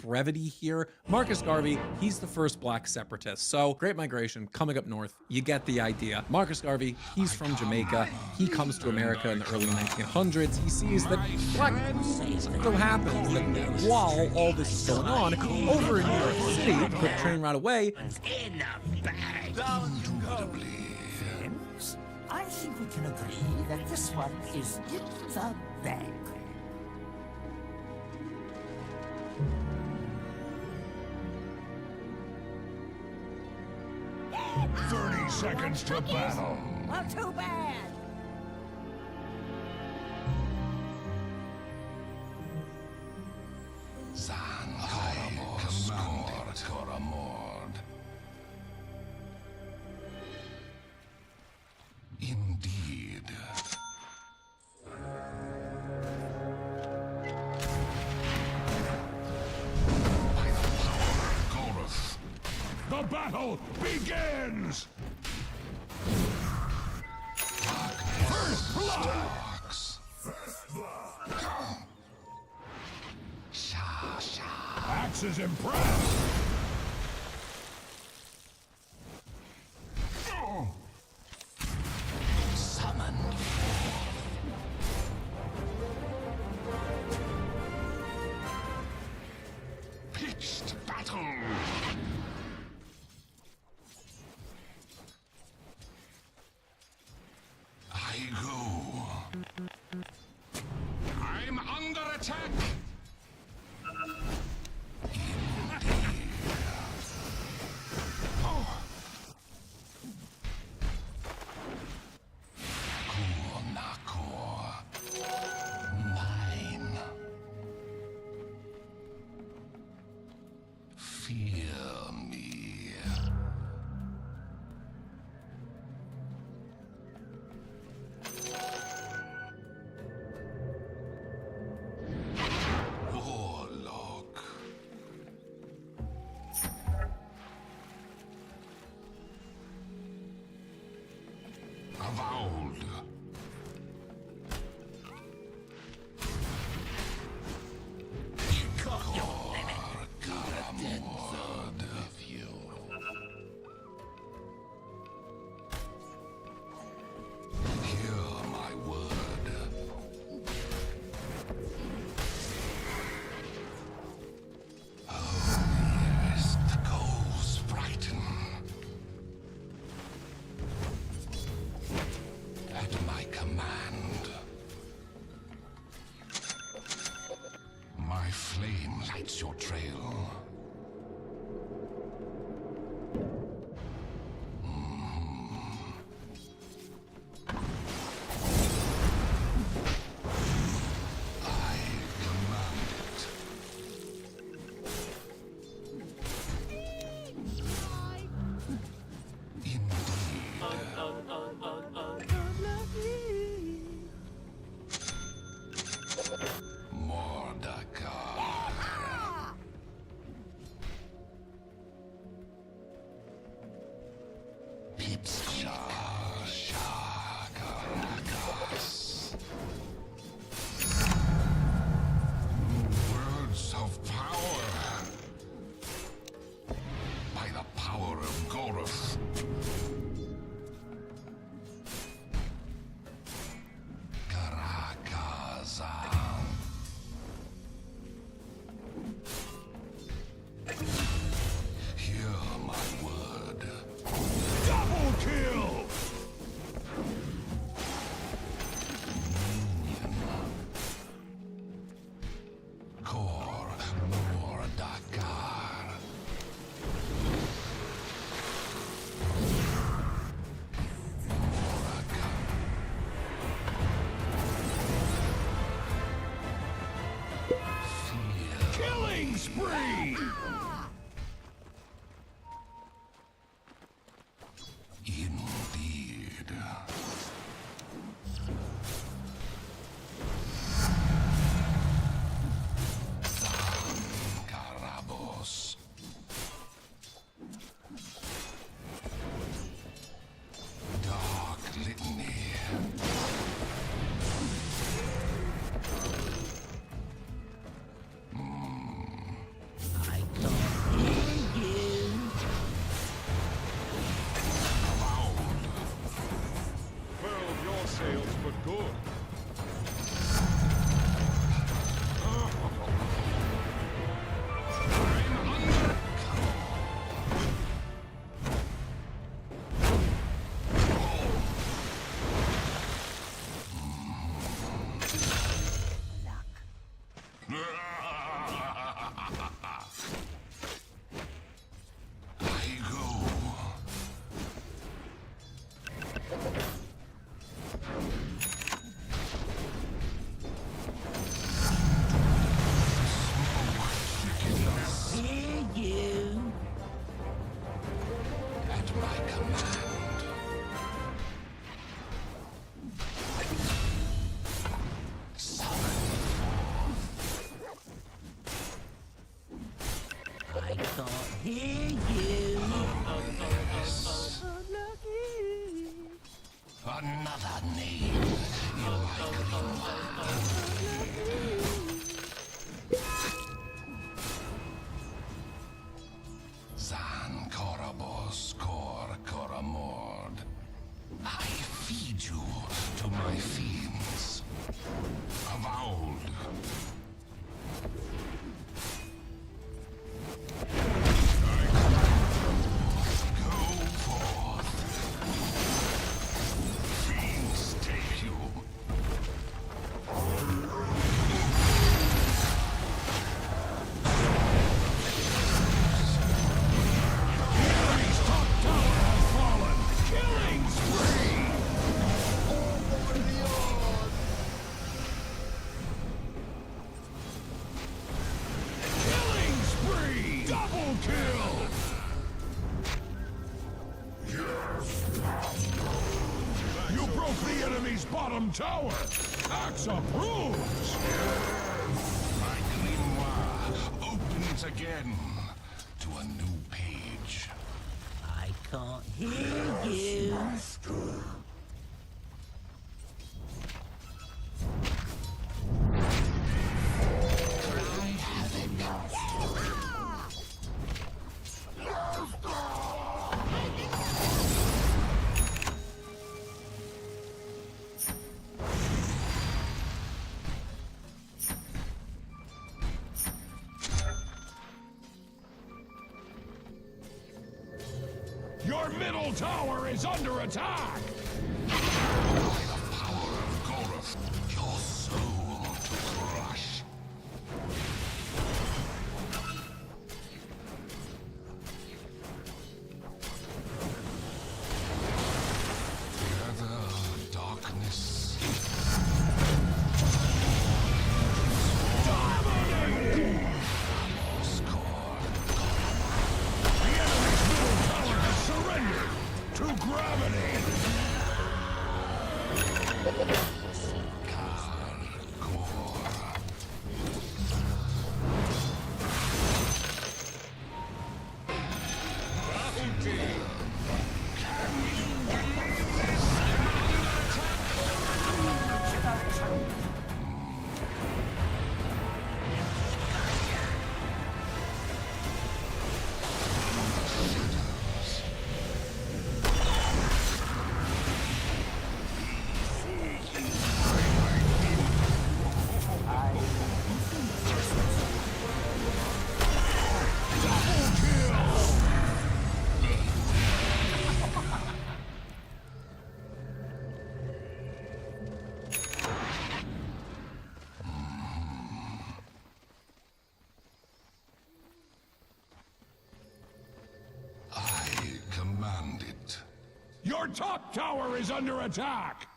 brevity here, Marcus Garvey, he's the first black separatist. So Great Migration coming up north, you get the idea. Marcus Garvey, he's from Jamaica. He comes to America in the early 1900s. He sees that black so happens that while all this is going on, over in New York City, the quick train right away, In a bag. Friends, I think we can agree that this one is in the bag. "30 seconds to battle." Well, too bad. Indeed. By the power of Goleth, the battle begins! First blood! Axes impressed! Summoned. Pitched battle! I go. I'm under attack! Mine. Fear me. Warlock. Avowed. Hear my word. Oh, yes, the goals brighten. At my command, my flame lights your trail. I command it. Mordecai. Shakarakas. Words of power. By the power of Goleth. Karakazan. Hear my word. Double kill! Kor Mordakar. Killing spree! Indeed. Karabos. Dark litany. hear you. Another name in my Zan Korabos Kor Koramord. I feed you to my fiends. Avowed. Bottom tower! Axe approves! My grimoire opens again to a new page. I can't hear you. Cry havoc. Your middle tower is under attack! By the power of Goroth, your soul to crush. Gather darkness. Surrender to gravity! Your top tower is under attack!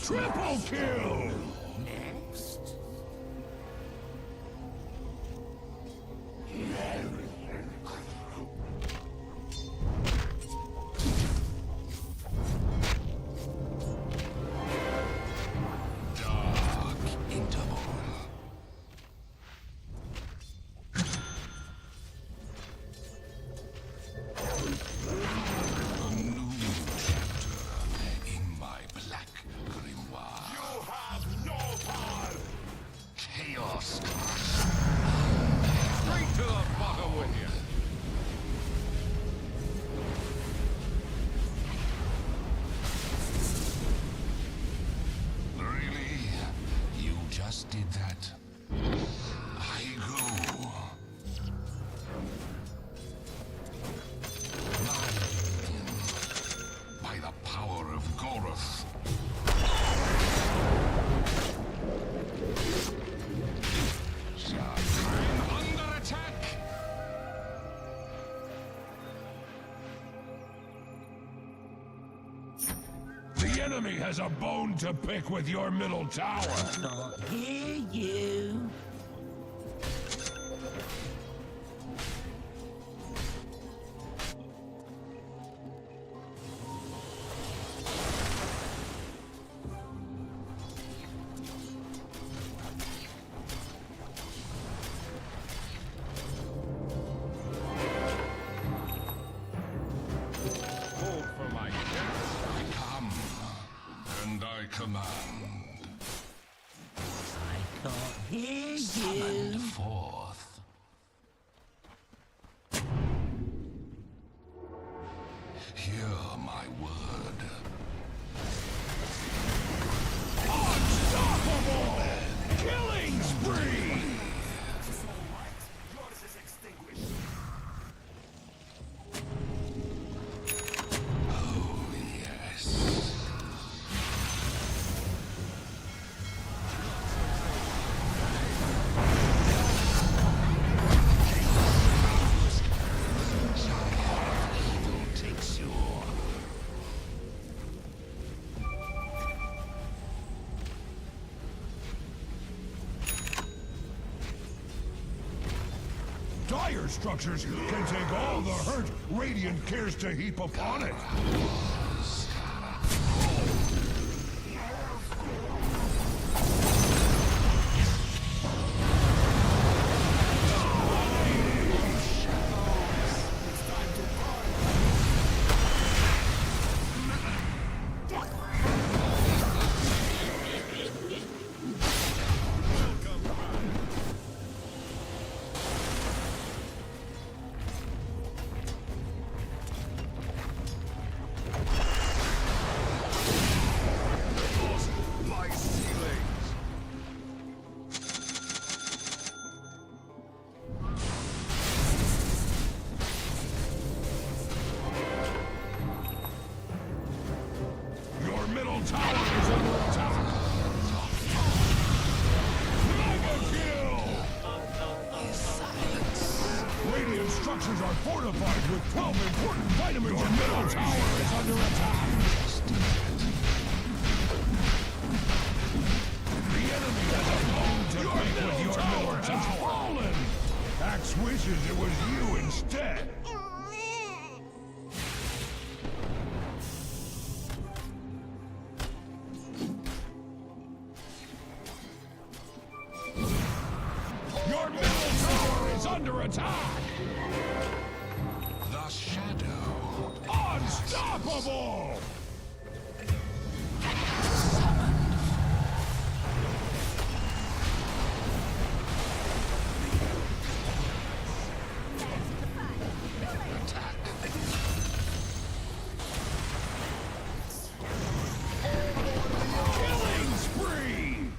Triple kill! Next. Dark interval. A new chapter in my black grimoire. You have no The enemy has a bone to pick with your middle tower. Can't hear you. Hold for my death. Come, and I command. I can't hear Summoned you. forth. Hear my word. Unstoppable! Killing spree! Oh, yes. Evil takes you. Dire structures can take all the hurt Radiant cares to heap upon it. My ceilings. Your middle tower is under attack. Mega kill! Radiant structures are fortified with 12 important vitamins. Your middle tower is under attack. The enemy has a bone to pick with your middle tower. Fallen. Axe wishes it was you instead. Your middle tower is under attack. The shadow. Unstoppable! Attack. Killing spree!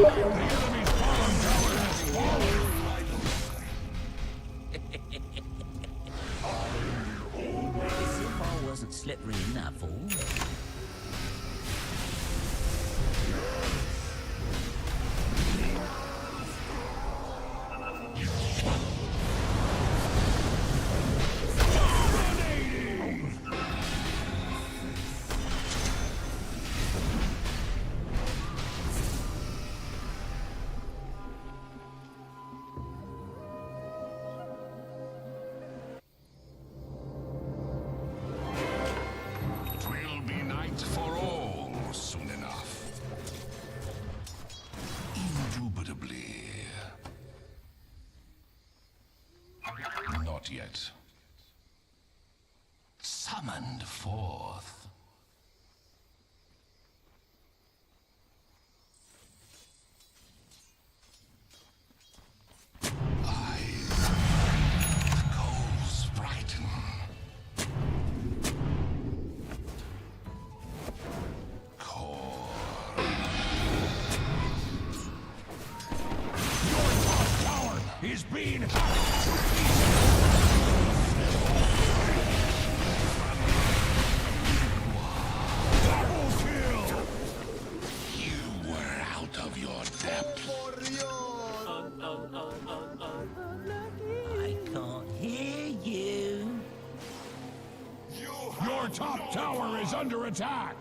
enemy's bottom tower has fallen. As if I wasn't slippery enough, fool. Twill be night for all soon enough. Indubitably. Not yet. Summoned forth. Eyes, the coals brighten. Core. Your top tower is being hacked. Double kill. You were out of your depth. I can't hear you. Your top tower is under attack.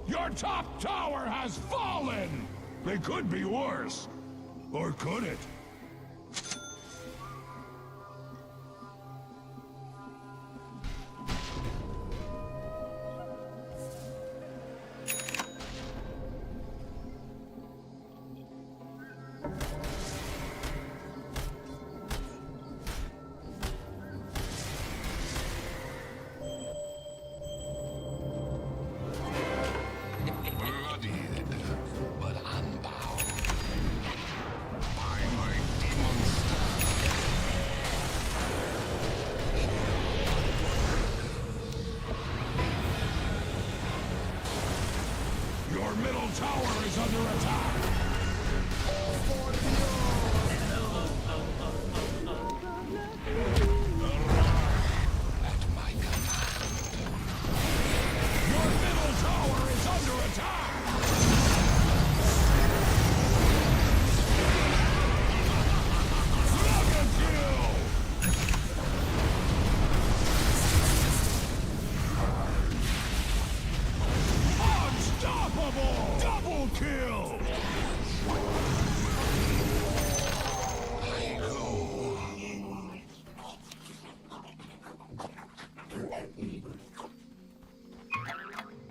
Your top tower has fallen. It could be worse. Or could it? Bloodied, but unbound. By my demon staff. Your middle tower is under attack. At my command. Your middle tower is under attack. Double kill. Unstoppable. Double kill. I go.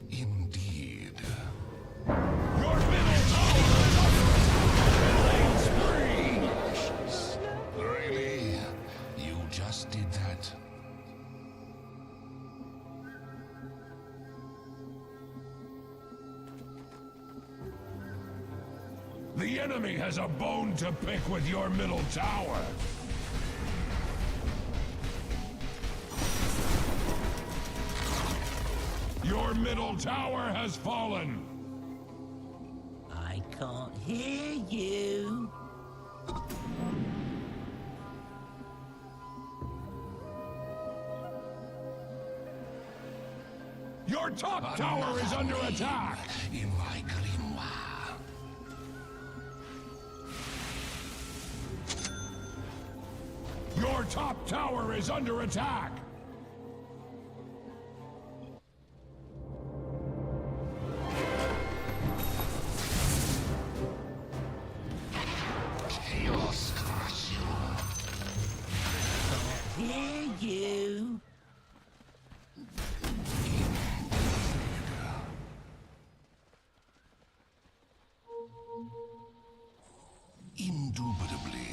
Indeed. Your middle tower is under attack. Killing spree. Really? You just did that? The enemy has a bone to pick with your middle tower. Your middle tower has fallen. I can't hear you. Your top tower is under attack. In my grimoire. Your top tower is under attack. Chaos crush you. Hear you. Indubitably.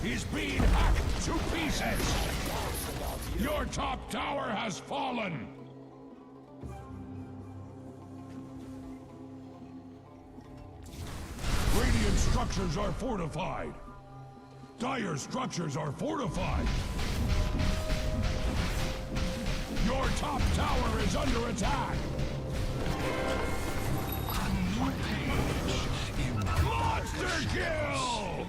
is being hacked to pieces! Your top tower has fallen! Radiant structures are fortified! Dire structures are fortified! Your top tower is under attack! Monster kill!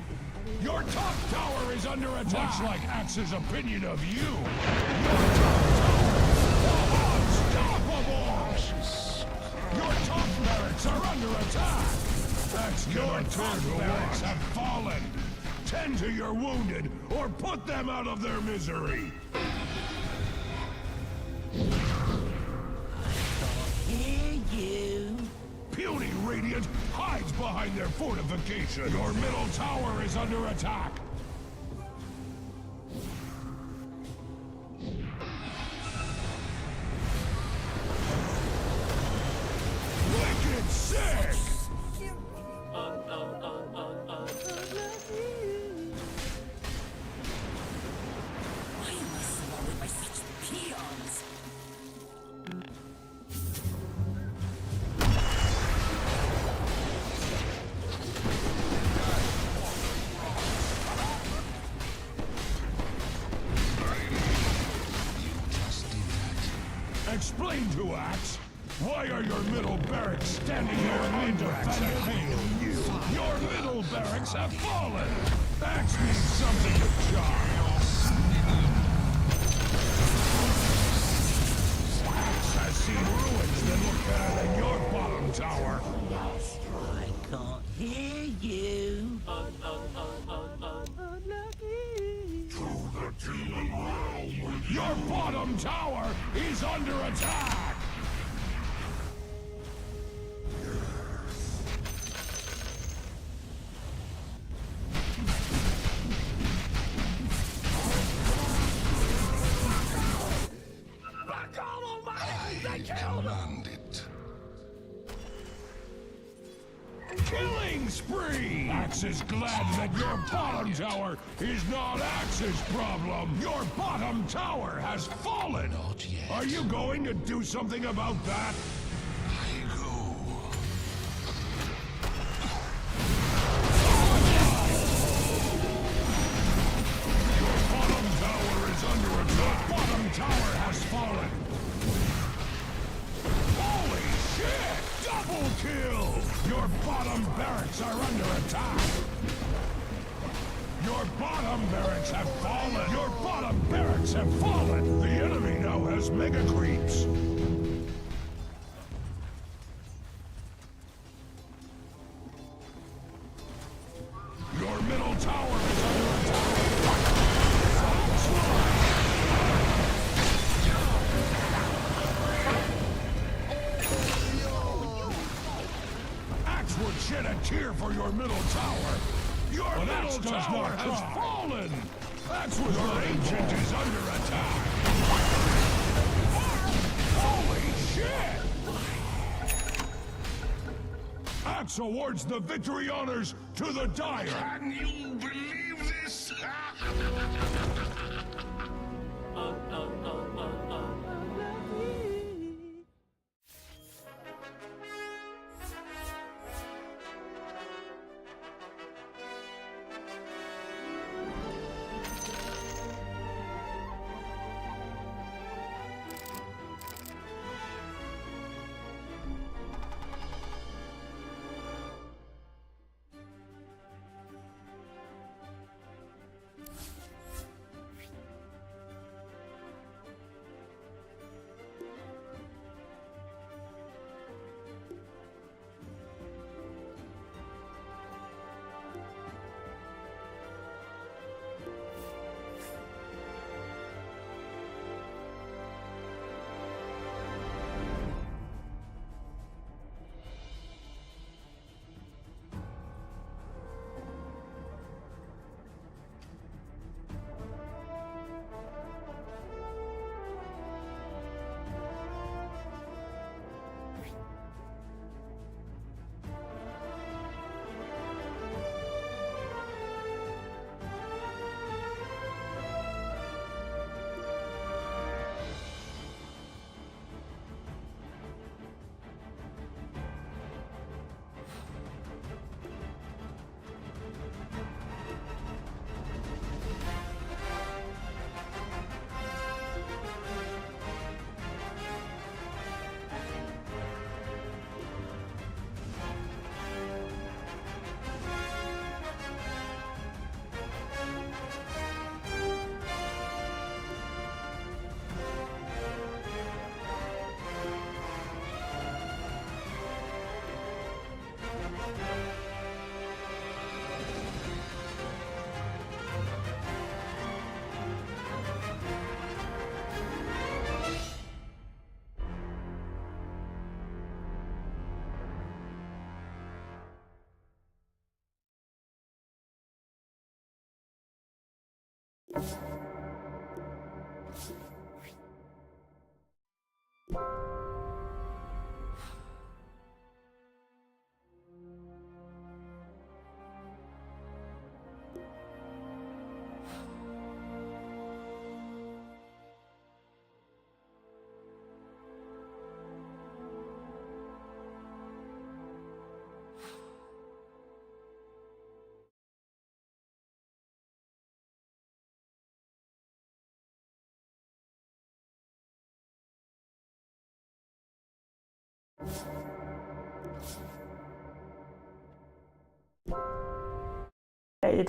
Your top tower is under attack! Much like Axe's opinion of you, your top tower is unstoppable! Your top barracks are under attack! Your top barracks have fallen! Tend to your wounded, or put them out of their misery! Hear you. Puny Radiant hides behind their fortification! Your middle tower is under attack! Wicked sick! Why am I surrounded by such peons? Explain to Axe! Why are your middle barracks standing here indefendable? Your middle barracks have fallen! Axe needs something to charge! Axe has seen ruins that look better than your bottom tower! I can't hear you. Your bottom tower is under attack! Command it. Killing spree! Axe is glad that your bottom tower is not Axe's problem! Your bottom tower has fallen! Not yet. Are you going to do something about that? I go. Your bottom tower is under attack! Your bottom tower has fallen! Holy shit! Double kill! Your bottom barracks are under attack! Your bottom barracks have fallen! Your bottom barracks have fallen! The enemy now has mega creeps! Your middle tower is under attack! Axe would shed a tear for your middle tower! Your middle tower has fallen! Axe's ancient is under attack! Holy shit! Axe awards the victory honors to the Dire! Can you believe this?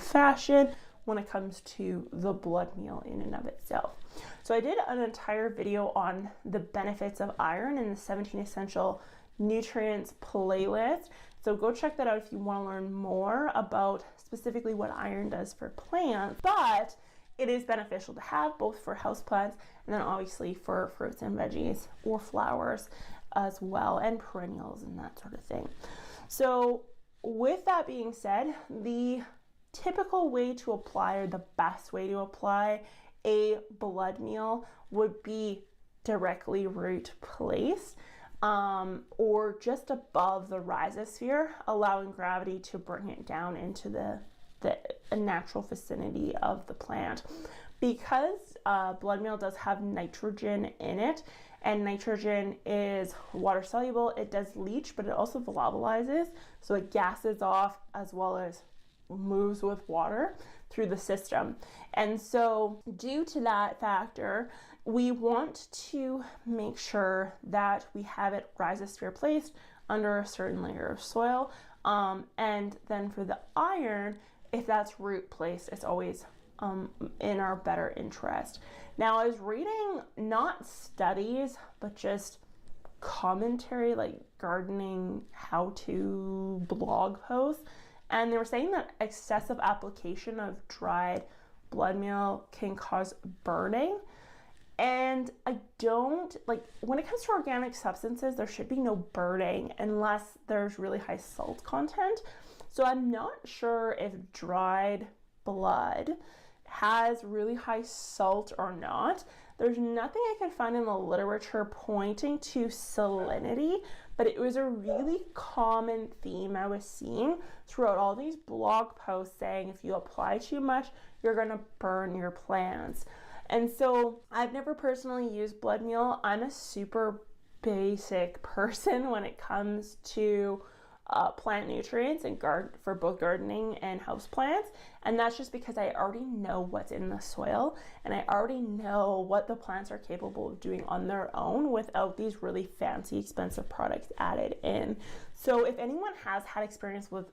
Fashion when it comes to the blood meal in and of itself. So I did an entire video on the benefits of iron in the 17 essential nutrients playlist. So go check that out if you want to learn more about specifically what iron does for plants. But it is beneficial to have both for houseplants and then obviously for fruits and veggies or flowers as well, and perennials and that sort of thing. So with that being said, the typical way to apply, or the best way to apply a blood meal, would be directly root placed or just above the rhizosphere, allowing gravity to bring it down into the natural vicinity of the plant. Because blood meal does have nitrogen in it, and nitrogen is water soluble, it does leach, but it also volatilizes, so it gases off as well as moves with water through the system. And so due to that factor, we want to make sure that we have it rhizosphere placed under a certain layer of soil. And then for the iron, if that's root placed, it's always in our better interest. Now, I was reading not studies, but just commentary, like gardening how-to blog posts, and they were saying that excessive application of dried blood meal can cause burning. And I don't, like, when it comes to organic substances, there should be no burning unless there's really high salt content. So I'm not sure if dried blood has really high salt or not. There's nothing I could find in the literature pointing to salinity, but it was a really common theme I was seeing throughout all these blog posts saying if you apply too much, you're gonna burn your plants. And so I've never personally used blood meal. I'm a super basic person when it comes to plant nutrients and for both gardening and house plants, and that's just because I already know what's in the soil and I already know what the plants are capable of doing on their own without these really fancy expensive products added in. So if anyone has had experience with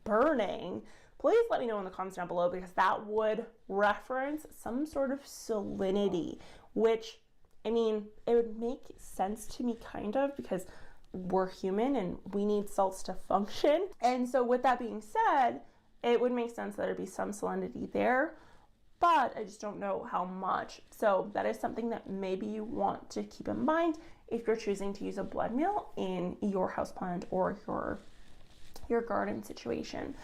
burning, please let me know in the comments down below, because that would reference some sort of salinity, which, I mean, it would make sense to me kind of, because we're human and we need salts to function. And so with that being said, it would make sense that there'd be some salinity there, but I just don't know how much. So that is something that maybe you want to keep in mind if you're choosing to use a blood meal in your houseplant or your garden situation.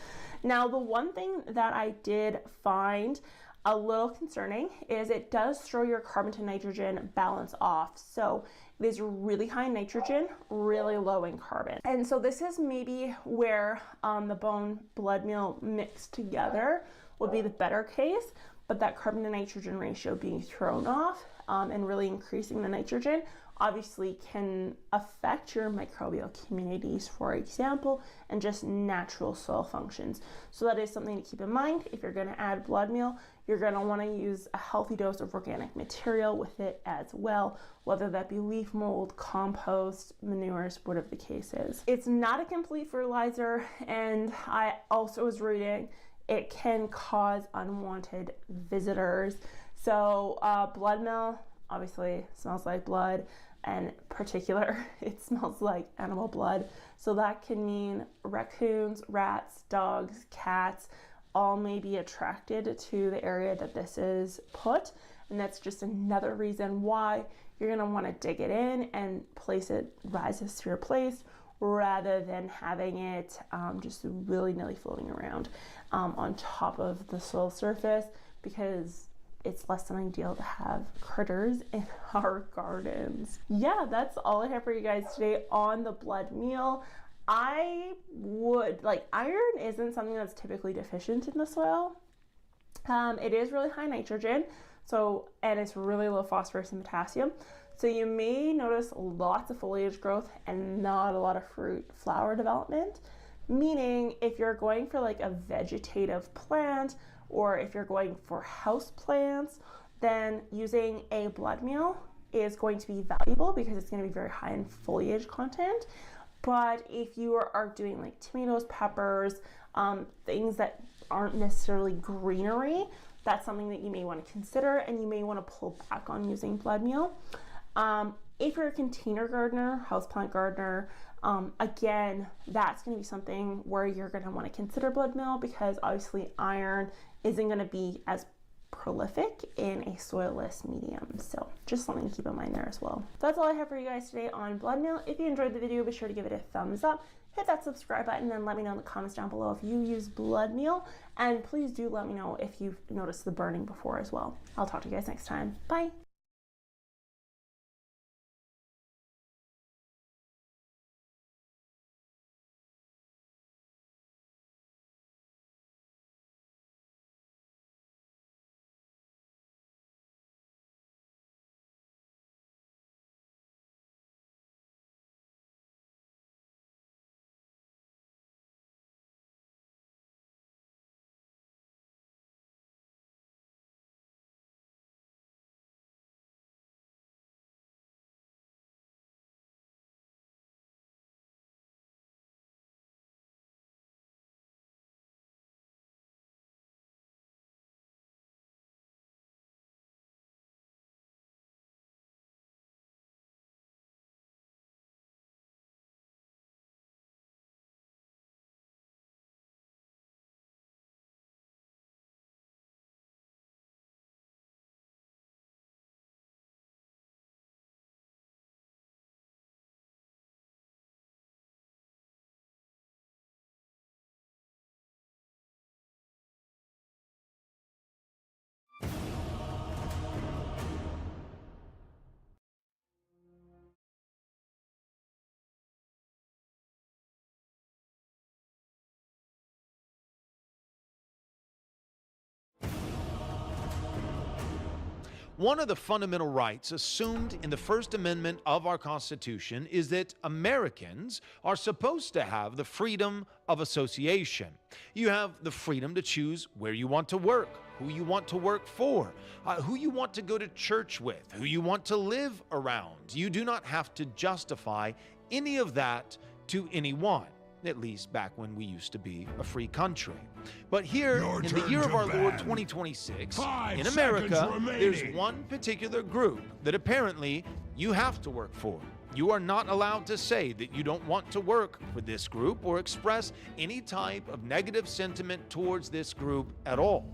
Now, the one thing that I did find a little concerning is it does throw your carbon to nitrogen balance off. So it is really high in nitrogen, really low in carbon. And so this is maybe where the bone blood meal mixed together would be the better case, but that carbon to nitrogen ratio being thrown off and really increasing the nitrogen obviously can affect your microbial communities, for example, and just natural soil functions. So that is something to keep in mind. If you're going to add blood meal, you're going to want to use a healthy dose of organic material with it as well, whether that be leaf mold, compost, manures, whatever the case is. It's not a complete fertilizer, and I also was reading it can cause unwanted visitors. So blood meal obviously smells like blood, and in particular, it smells like animal blood. So that can mean raccoons, rats, dogs, cats, all may be attracted to the area that this is put. And that's just another reason why you're gonna wanna dig it in and place it rhizosphere placed, rather than having it just willy-nilly floating around on top of the soil surface, because it's less than ideal to have critters in our gardens. Yeah, that's all I have for you guys today on the blood meal. I would, like, iron isn't something that's typically deficient in the soil. It is really high nitrogen, and it's really low phosphorus and potassium. So you may notice lots of foliage growth and not a lot of fruit flower development. Meaning if you're going for like a vegetative plant, or if you're going for house plants, then using a blood meal is going to be valuable because it's going to be very high in foliage content. But if you are doing like tomatoes, peppers, things that aren't necessarily greenery, that's something that you may want to consider, and you may want to pull back on using blood meal. If you're a container gardener, houseplant gardener, again, that's going to be something where you're going to want to consider blood meal, because obviously iron isn't going to be as prolific in a soilless medium. So just something to keep in mind there as well. That's all I have for you guys today on blood meal. If you enjoyed the video, be sure to give it a thumbs up, hit that subscribe button, and let me know in the comments down below if you use blood meal. And please do let me know if you've noticed the burning before as well. I'll talk to you guys next time. Bye. One of the fundamental rights assumed in the First Amendment of our Constitution is that Americans are supposed to have the freedom of association. You have the freedom to choose where you want to work, who you want to work for, who you want to go to church with, who you want to live around. You do not have to justify any of that to anyone, at least back when we used to be a free country. But here, in the year of our Lord 2026, in America, there's one particular group that apparently you have to work for. You are not allowed to say that you don't want to work for this group or express any type of negative sentiment towards this group at all.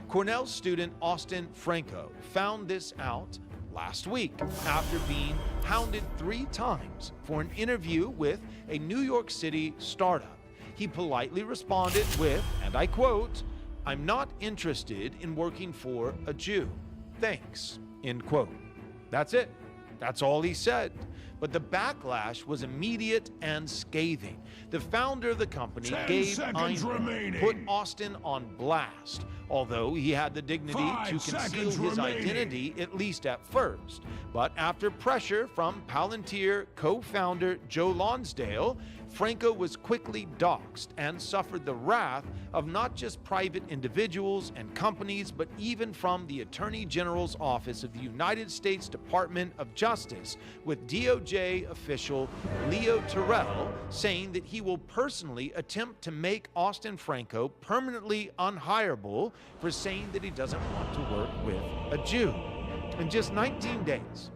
Cornell student Austin Franco found this out last week after being hounded 3 times for an interview with a New York City startup. He politely responded with, and I quote, "I'm not interested in working for a Jew. Thanks," end quote. That's it. That's all he said. But the backlash was immediate and scathing. The founder of the company, Gabe Einberg, put Austin on blast, although he had the dignity to conceal his identity, at least at first. But after pressure from Palantir co-founder Joe Lonsdale, Franco was quickly doxxed and suffered the wrath of not just private individuals and companies, but even from the Attorney General's Office of the United States Department of Justice, with DOJ official Leo Terrell saying that he will personally attempt to make Austin Franco permanently unhireable for saying that he doesn't want to work with a Jew. In just 19 days,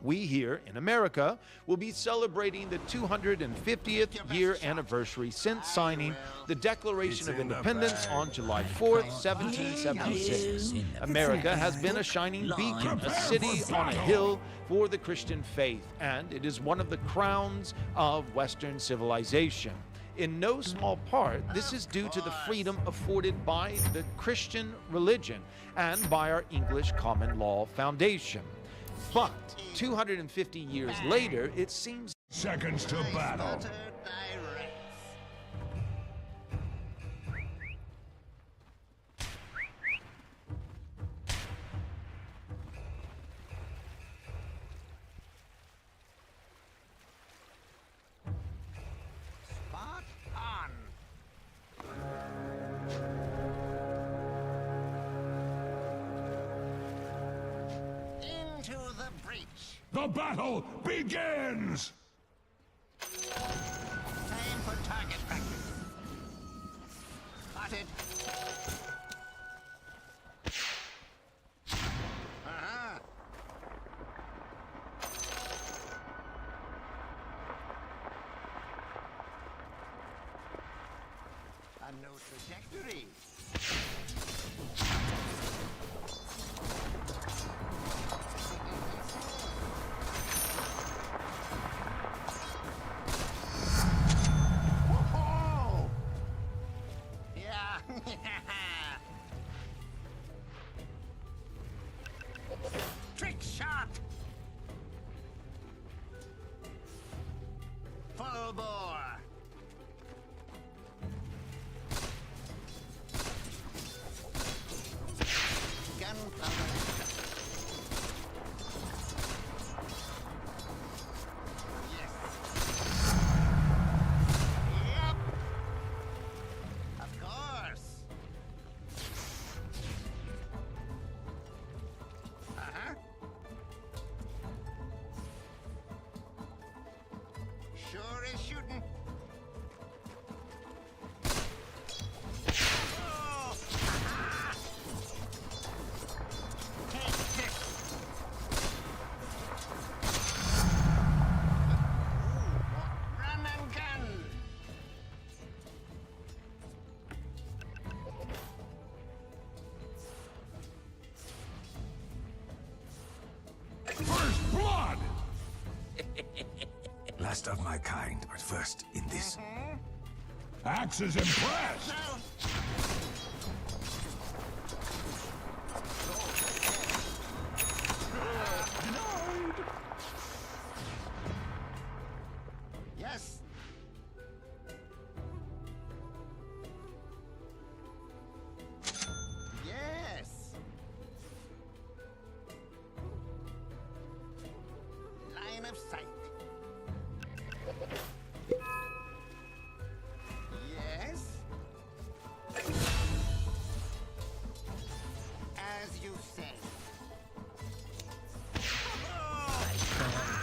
we here in America will be celebrating the 250th year anniversary since signing the Declaration of Independence on July 4th, 1776. America has been a shining beacon, a city on a hill for the Christian faith, and it is one of the crowns of Western civilization. In no small part, this is due to the freedom afforded by the Christian religion and by our English common law foundation. But 250 years later, it seems Seconds to battle. Spot on. Into the breach. The battle begins! Time for target practice. Spotted. Uh-huh. A no trajectory. Whoa! Yeah. Trick shot. Full bore. Gunpowder. Yes. Yep. Of course. Uh-huh. Sure is shooting. Oh! Ha-ha! Take this. Ooh, run and gun. First blood! Last of my kind, but first in this. Axe is impressed! No. Yes. Yes. Line of sight. Yes. As you say. Oh!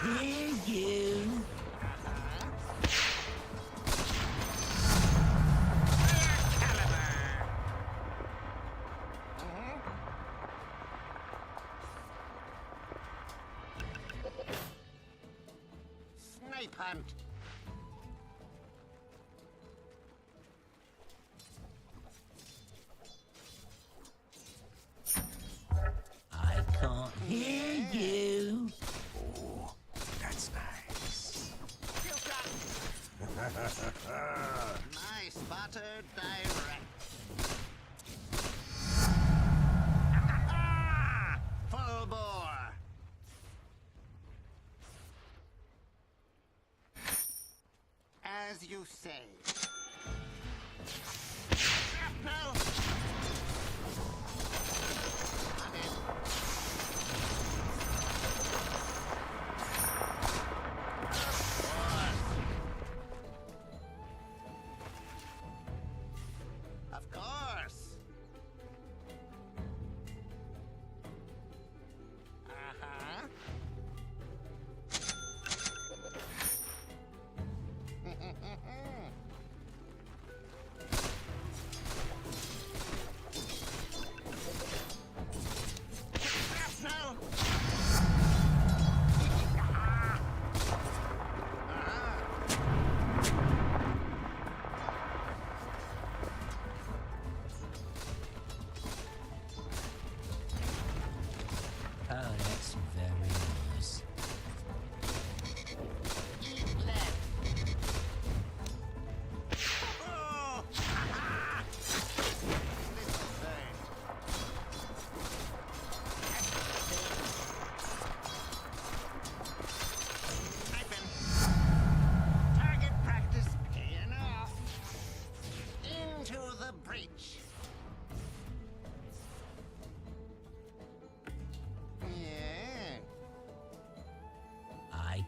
Hear you. Snipe hunt. I can't hear you. Oh, that's nice. My spotter direct. Full bore. As you say. Shrapnel. On it. Of course. Uh-huh.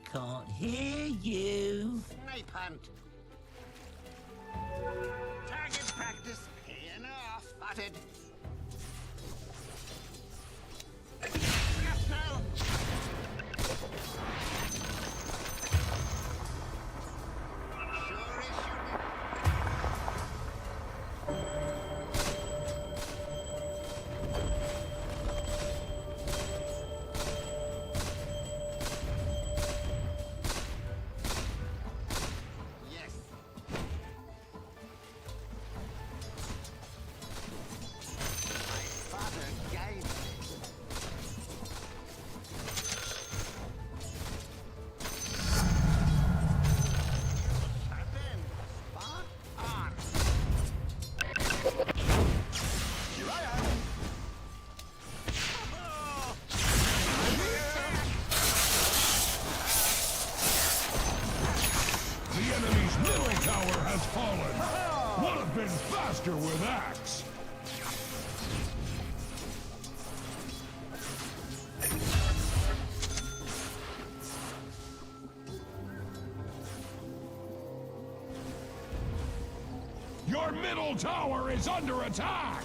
can't hear you. Snipe hunt. Target practice paying off. Spotted. Shrapnel. Sure is shooting. Yes. My father guides me. Sharpen. Spot on. Here I am. Oh, The enemy's middle tower has fallen. Would have been faster with axe. Your middle tower is under attack.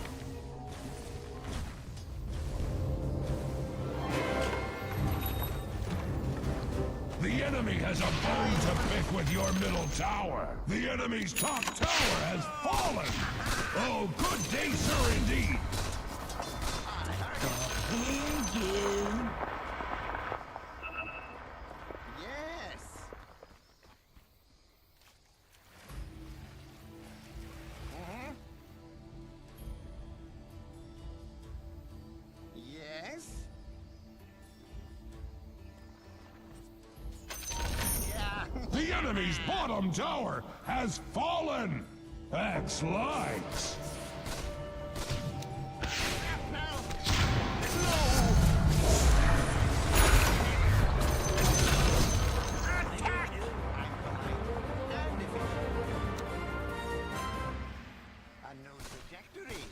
The enemy has a bone to pick with your middle tower. The enemy's top tower has fallen. Oh, good day, sir, indeed. Hear you. yes. Yes. Yeah. The enemy's bottom tower has fallen. That's likes. Shrapnel. Attack! I'm behind and efficient. A new trajectory.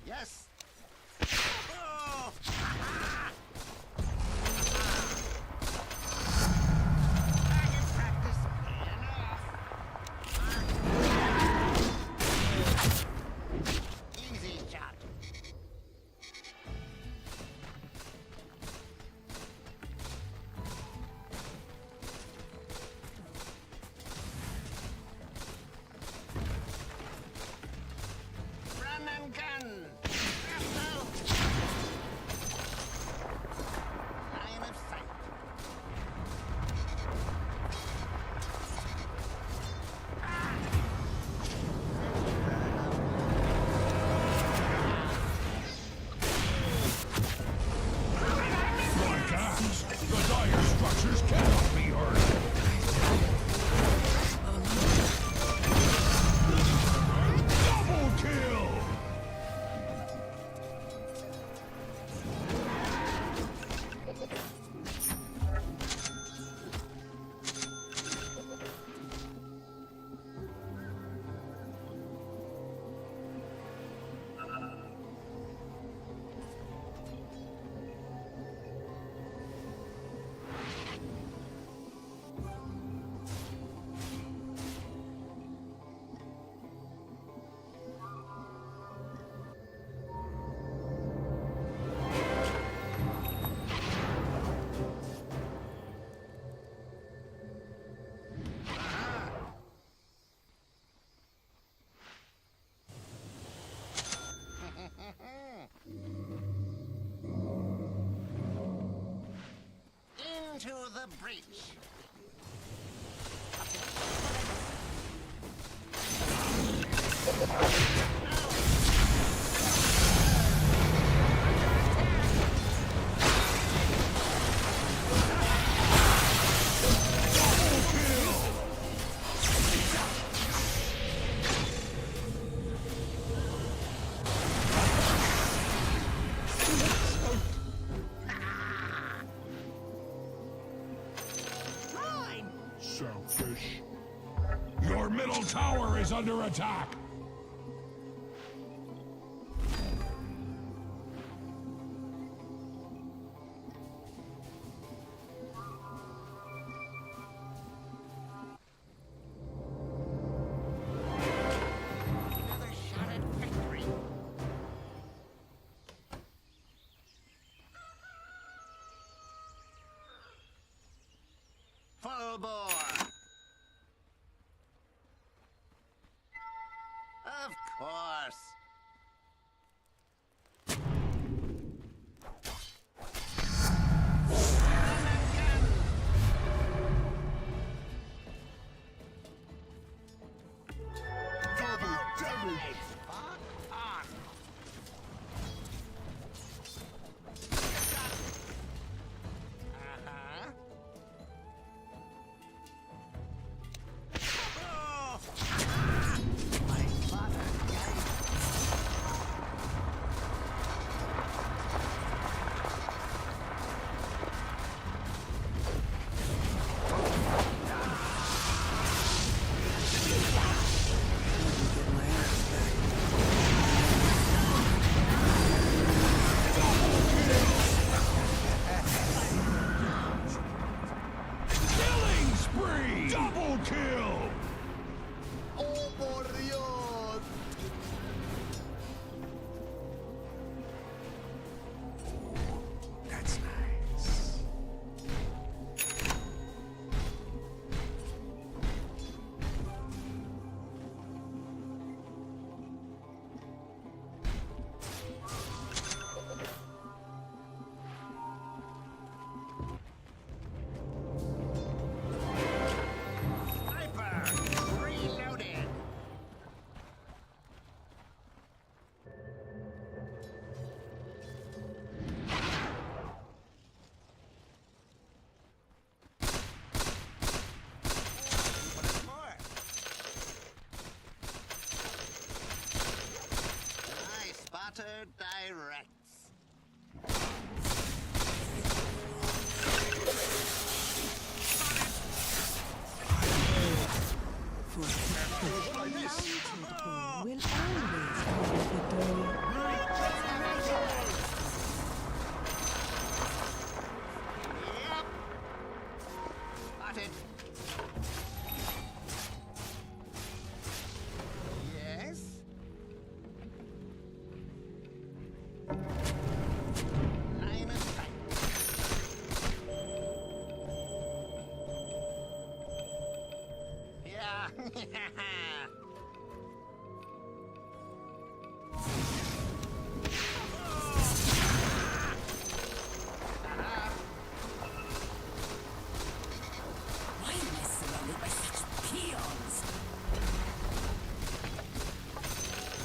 Yes. Oh! Target practice paying off. Easy shot. Run and gun. Shrapnel. Line of sight. Like axe, the dire structures cannot be hurt. Double kill! Into the breach. Selfish. Your middle tower is under attack. Full bore. Of course. Killing spree! Double kill! Oh, por Dios. That's nice. Sniper. Reloaded. What more? I spotted directs. Will always hold the door. Yep. Spotted. Yes. Name and type. Yeah. Why am I surrounded by such peons?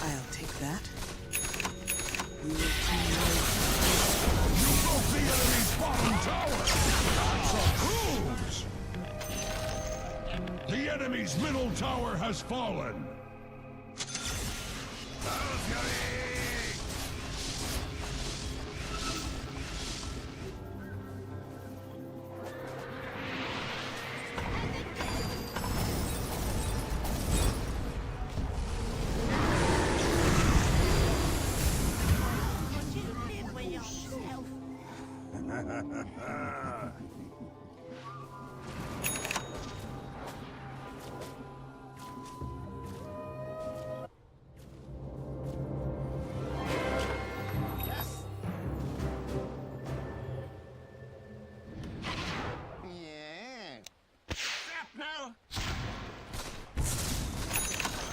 I'll take that. You will see You broke the enemy's bottom tower! That's a cruise! The enemy's middle tower has fallen! Yes. Yeah. Shrapnel.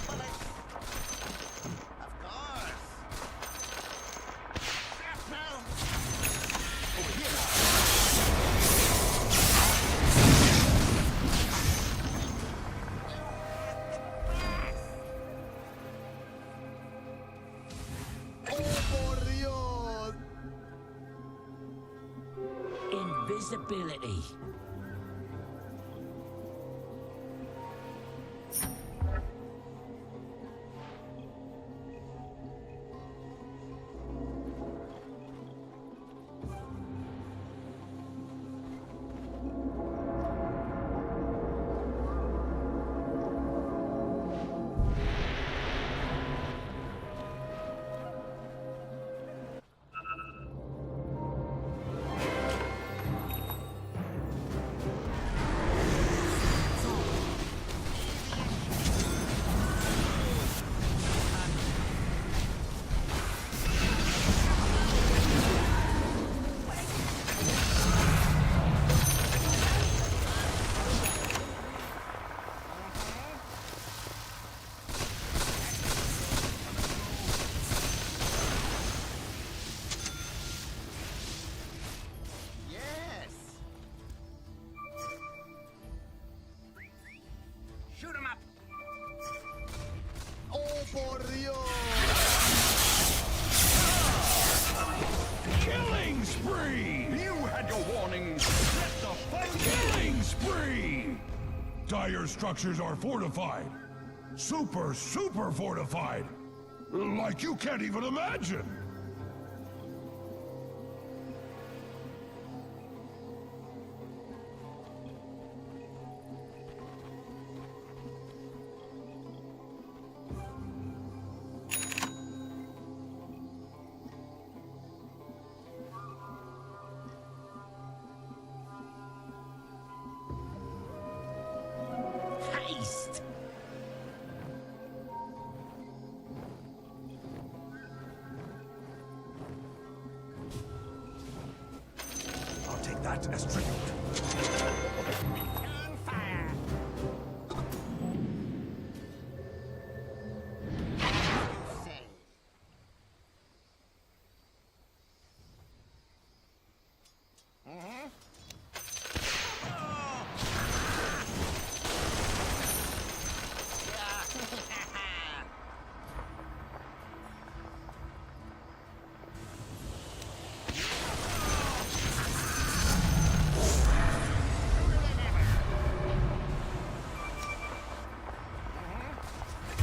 Bullets. Of course. Shrapnel. Over here now. Oh, por Dios. Invisibility. Killing spree! You had your warnings. Let the fight Killing spree! Dire structures are fortified. Super fortified. Like you can't even imagine. Haste! I'll take that as tribute. on fire. Say.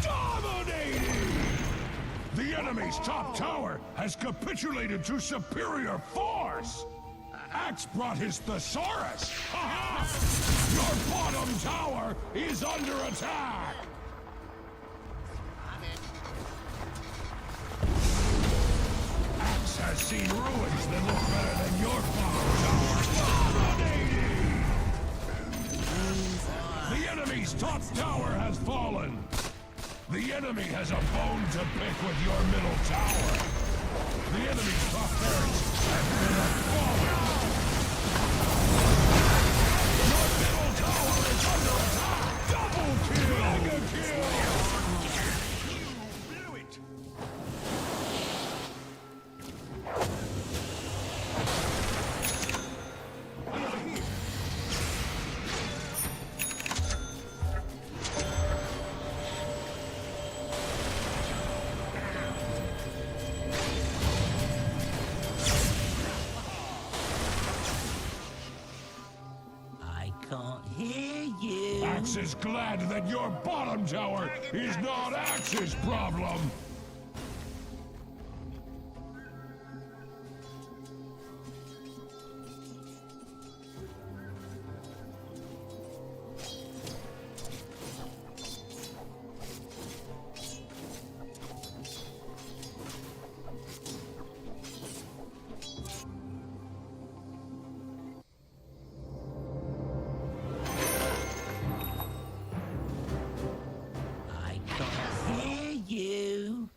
Dominating! The enemy's top tower has capitulated to superior force! Axe brought his thesaurus! Ha-ha! Your bottom tower is under attack! Axe has seen ruins that look better than your bottom tower! Dominating! The enemy's top tower has fallen! The enemy has a bone to pick with your middle tower! The enemy's top barracks have been fallen! Your middle tower is under attack! Double kill! Mega kill! You blew it. I can't hear you. Axe is glad that your bottom tower is not Axe's problem! I can't hear you.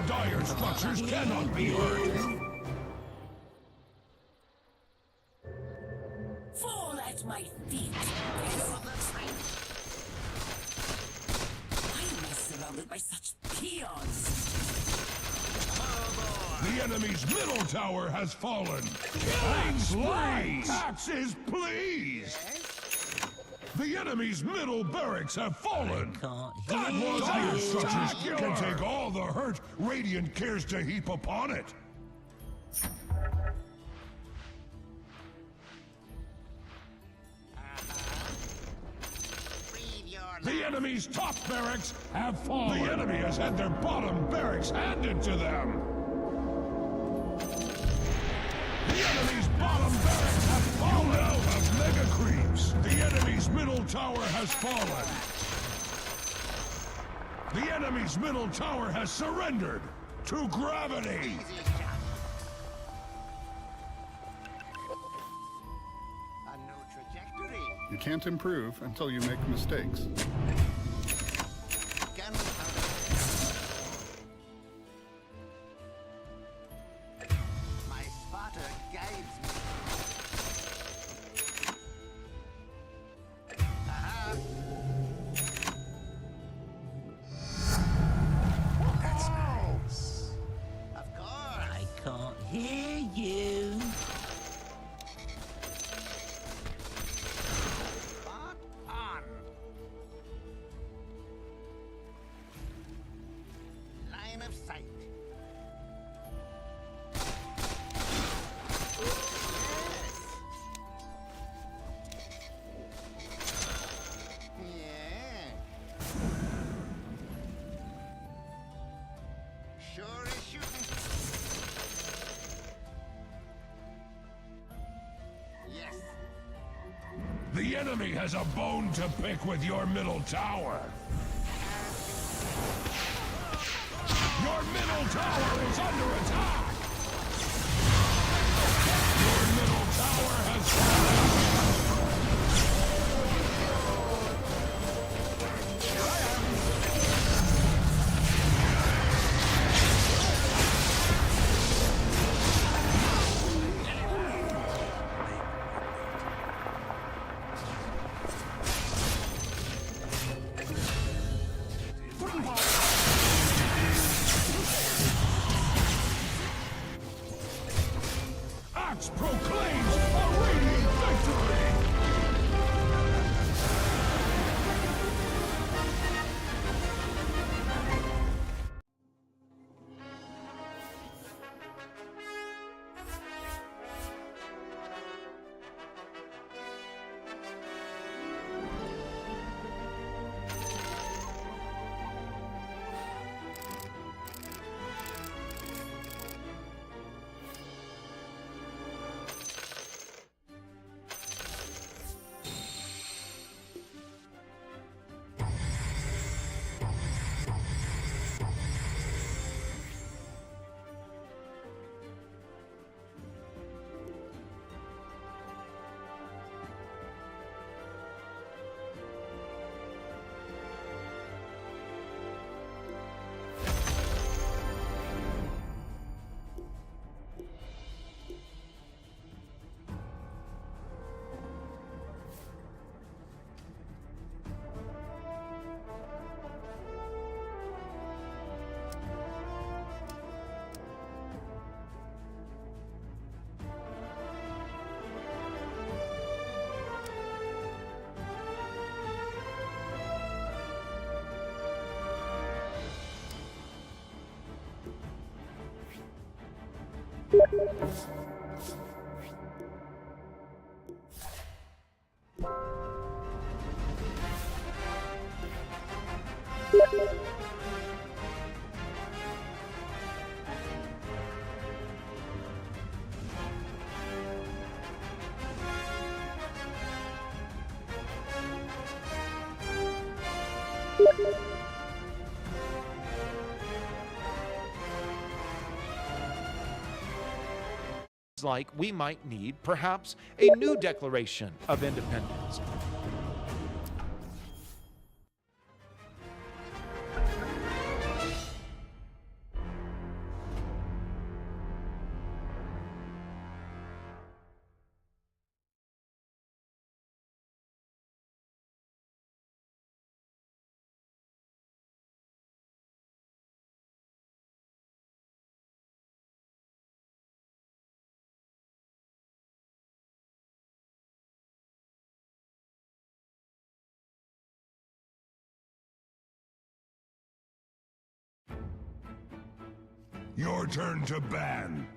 dire structures cannot be hurt. Fall at my feet. Why am I surrounded by such peons? The enemy's middle tower has fallen. Axes, please! The enemy's middle barracks have fallen. That was dire structures can take all the hurt Radiant cares to heap upon it. The enemy's top barracks have fallen. The enemy has had their bottom barracks handed to them. The enemy's bottom barracks have fallen. You now have mega creeps. The enemy's middle tower has fallen. The enemy's middle tower has surrendered to gravity. A new trajectory. You can't improve until you make mistakes. Gunpowder. My spotter guides me. Aha! That's nice. Of course. I can't hear you. Spot on. Line of sight. Yes. Sure is shooting. Yes. The enemy has a bone to pick with your middle tower. Your middle tower is under attack. Your middle tower has fallen. Axe proclaims a radiant victory! Like we might need perhaps a new declaration of independence. Your turn to ban.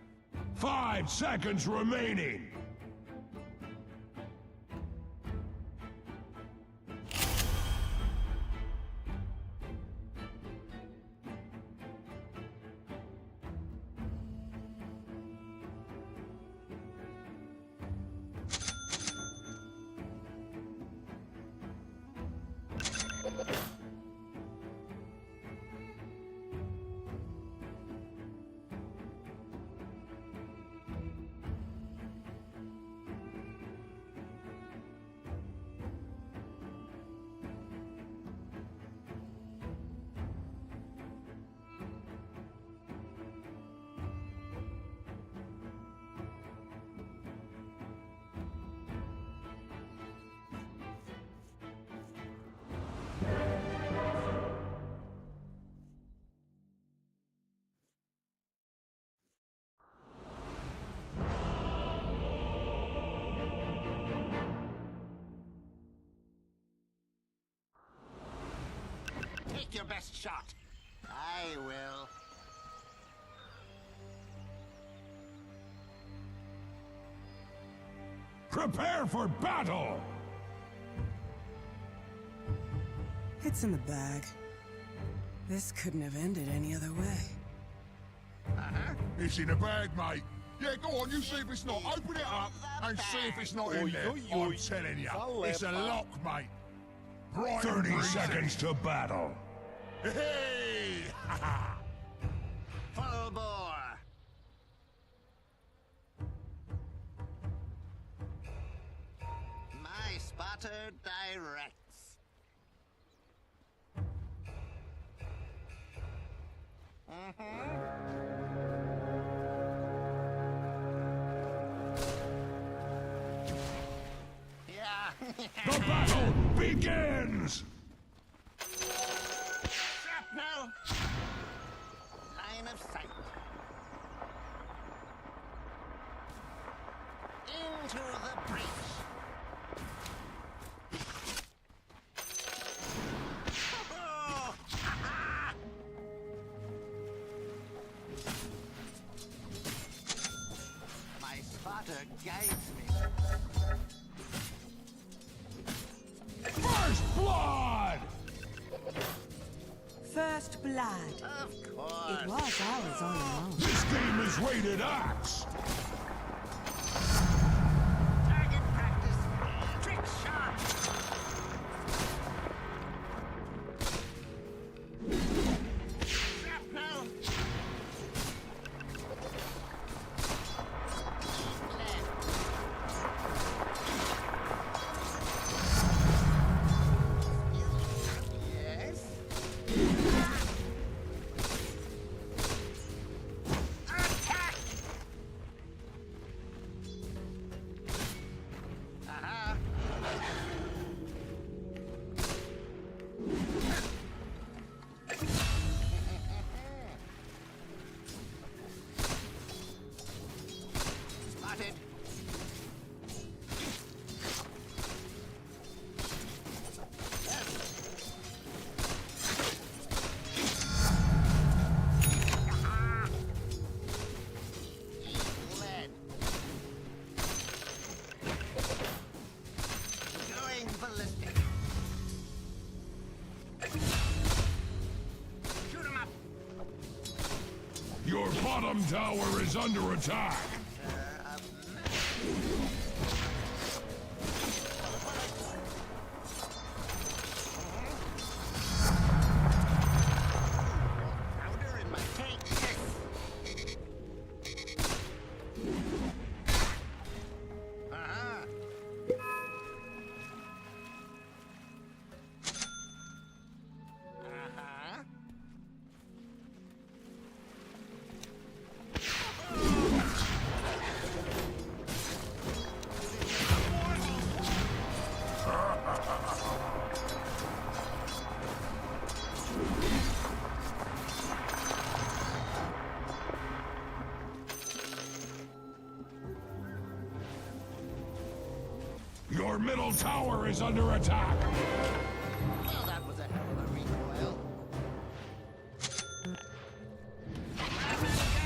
5 seconds remaining. Take your best shot. I will. Prepare for battle! It's in the bag. This couldn't have ended any other way. It's in the bag, mate. Yeah, go on, you see if it's not. Open it up and see if it's not in there. I'm telling you, it's a lock, mate. Right 30 seconds to battle. Hey! Full bore. My spotter directs. Yeah. The battle begins! Shrapnel. Line of sight. Into the breach. Oh, ha-ha. My spotter guides me. First blood! First blood. Of course. It was ours all along. This game is rated X! Target practice. Trick shot. Shrapnel. Lead. Yes. Attack! Aha! Spotted. Lead. Going ballistic. Shoot him up. Your bottom tower is under attack! Powder in my tank. Uh-huh. Uh-huh. Your middle tower is under attack! Well, that was a hell of a recoil. Grab and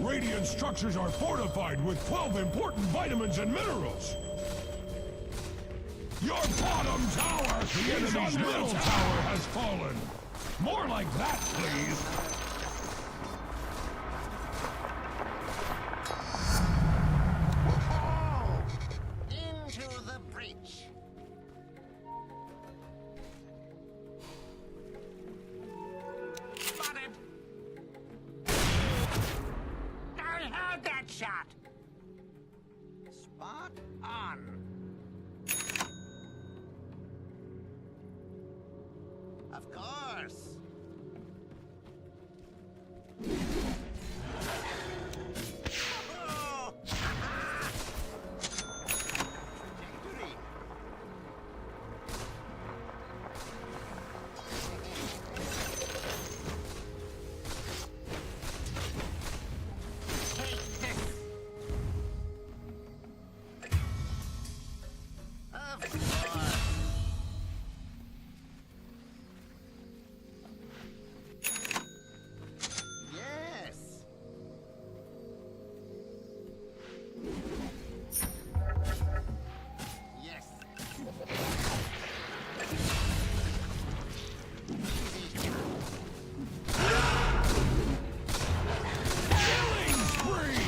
Radiant structures are fortified with 12 important vitamins and minerals. Your bottom tower, the enemy's middle tower, has fallen. More like that, please. Into the breach. Spotted. I heard that shot. Spot on. Of course. Oh! Trajectory. Take this. Of course. Yes. Yes. Killing spree!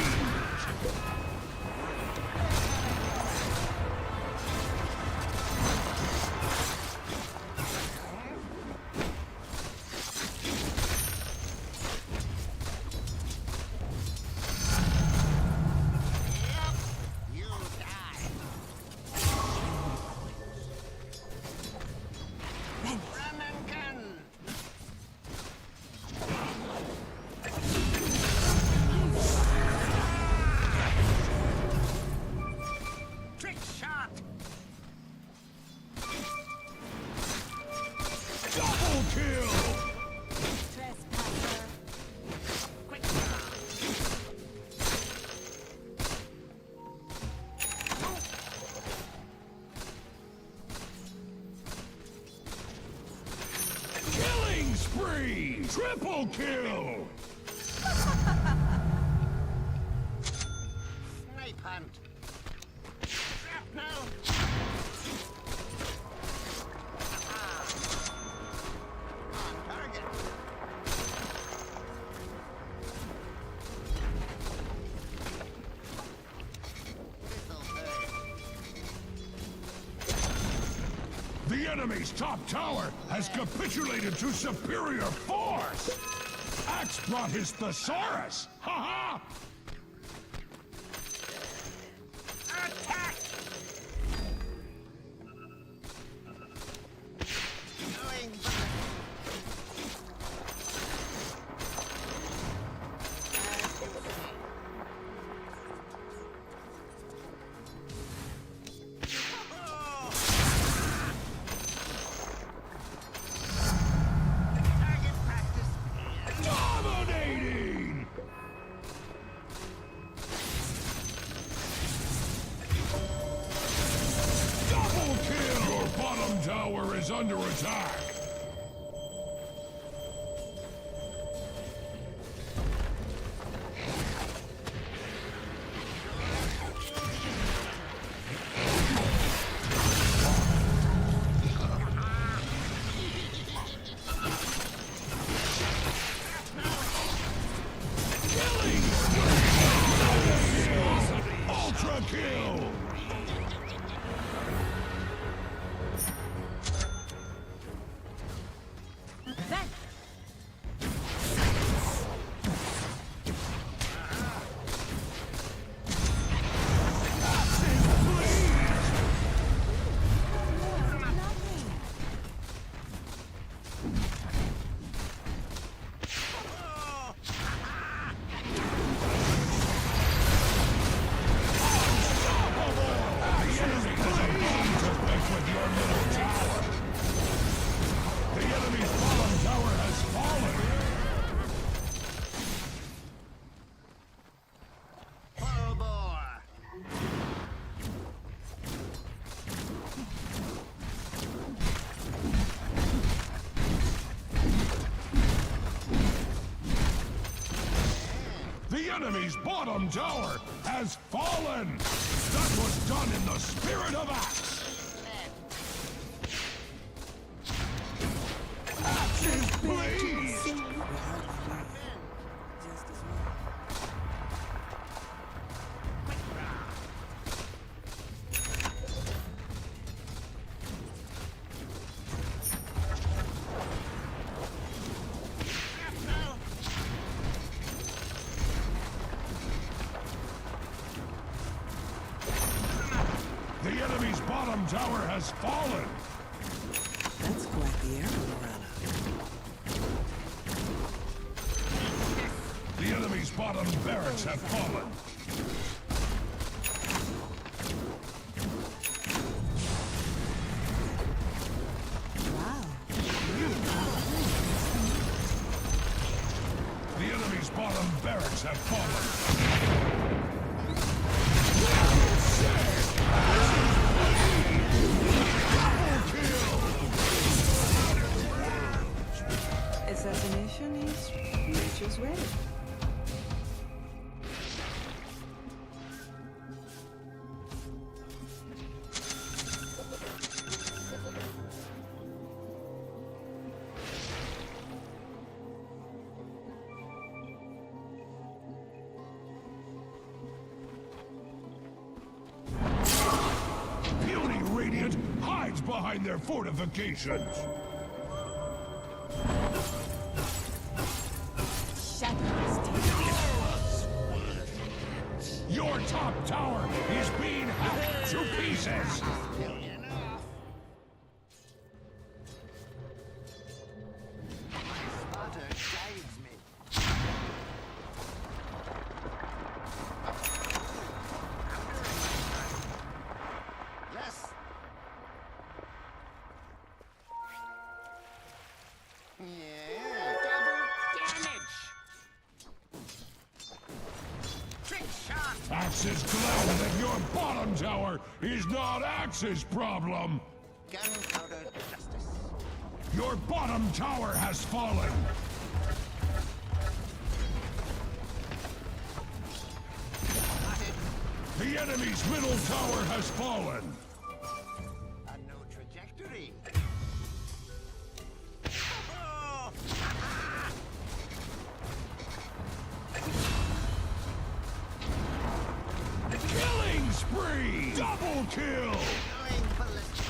Yep. You die. Run and gun. Trick shot. Double kill! Quick shot. Killing spree! Triple kill! Snipe hunt. Shrapnel. Aha. On target. This'll hurt. The enemy's top tower has capitulated to superior force! Axe brought his thesaurus! Ha ha! Attack! Going back. As you say. Oh! Target practice. Dominating! Double kill! Your bottom tower is under attack! Killing! Ultra kill! The enemy's bottom tower has fallen! That was done in the spirit of Axe! Axes, please! Just as well. The enemy's bottom tower has fallen! That's quite the arrow runner. The enemy's bottom barracks have fallen! Wow. The enemy's bottom barracks have fallen! Assassination is nature's ready. Puny Radiant hides behind their fortifications! Your top tower is being hacked to pieces! Enough. My spotter guides me. Less. Yeah, double damage. Trick shot. Axe is glad that your bottom tower is not Axe's problem! Gunpowder justice. Your bottom tower has fallen! Spotted. The enemy's middle tower has fallen! A no trajectory. Oh! Killing spree! Double kill! Going ballistic.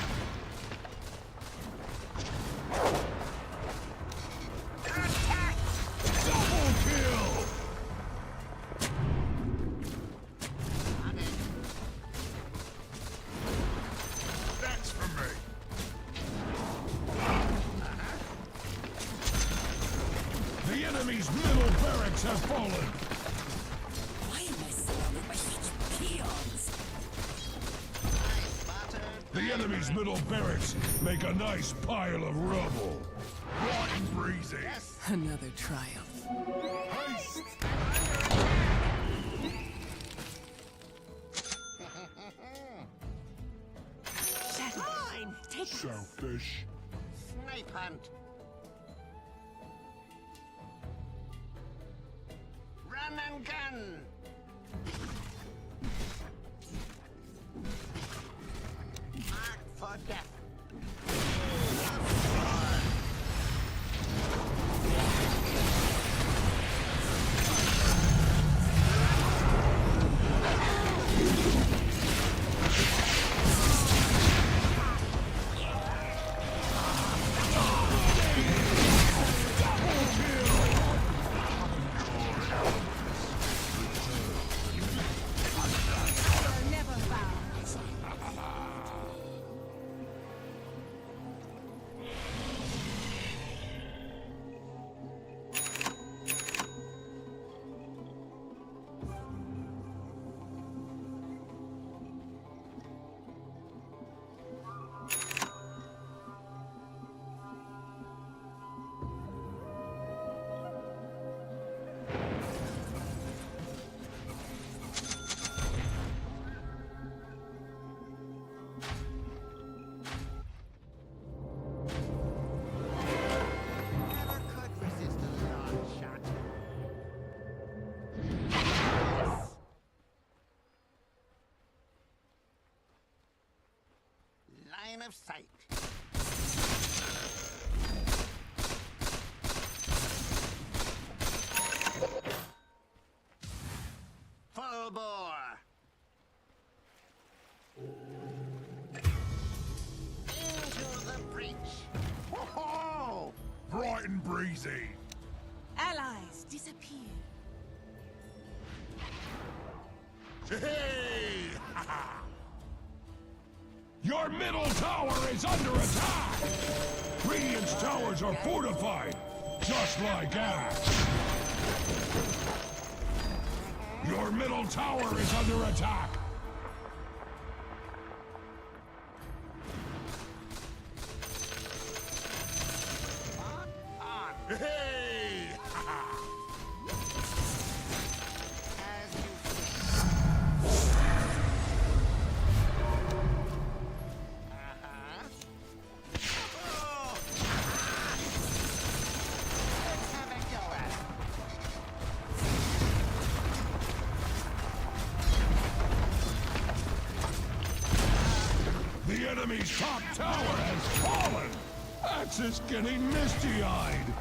Attack! Double kill! Spotted. That's for me! The enemy's middle barracks have fallen! Why am I surrounded by such peons? Spotted. The enemy's middle barracks make a nice pile of rubble. Raw and breezy. Yes. Another triumph. Haste! Mine. Take Selfish. snipe hunt. Run and gun. Marked for death. of sight. Full bore. Into the breach. Whoa! Bright and breezy. Allies disappear. Hey! Your middle tower is under attack! Radiant's towers are fortified, just like Axe. Your middle tower is under attack! Hey! As you Oh! Let's have a go at it. The enemy's top tower has fallen! Axe is getting misty-eyed!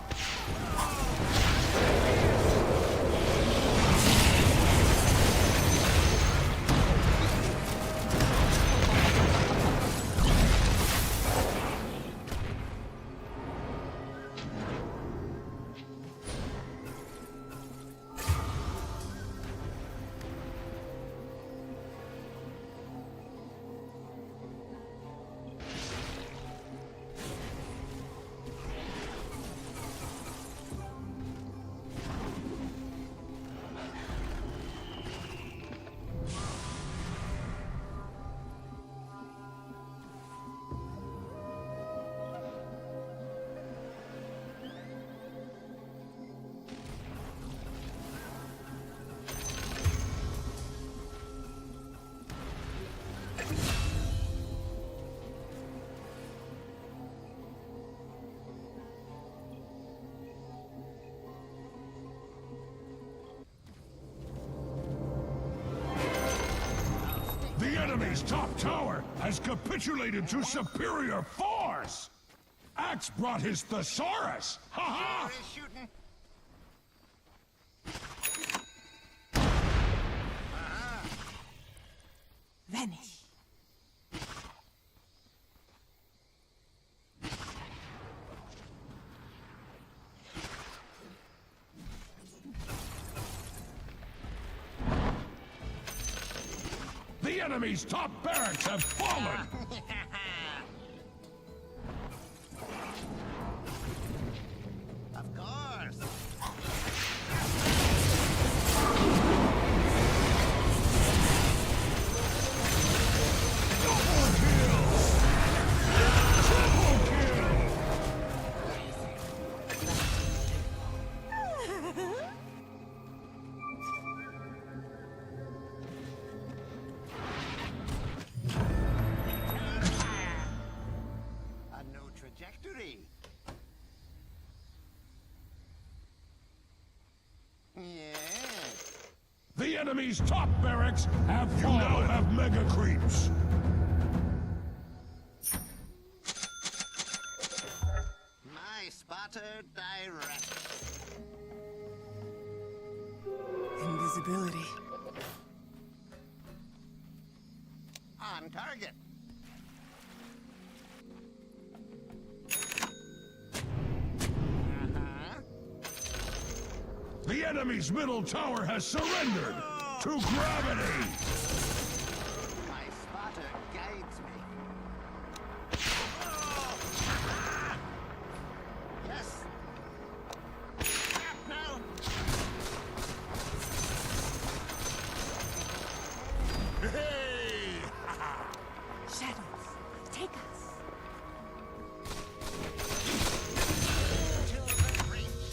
The enemy's top tower has capitulated to superior force! Axe brought his thesaurus! Ha ha! Sure is shooting. Vanish. The enemy's top barracks have fallen! Of course. Double kill! Triple kill! A new trajectory. Yes. The enemy's top barracks have fallen! You now have mega creeps! My spotter direct. Invisibility. On target. The enemy's middle tower has surrendered to gravity! My spotter guides me. Yes. Now. Hey! Shadows, take us. To the breach.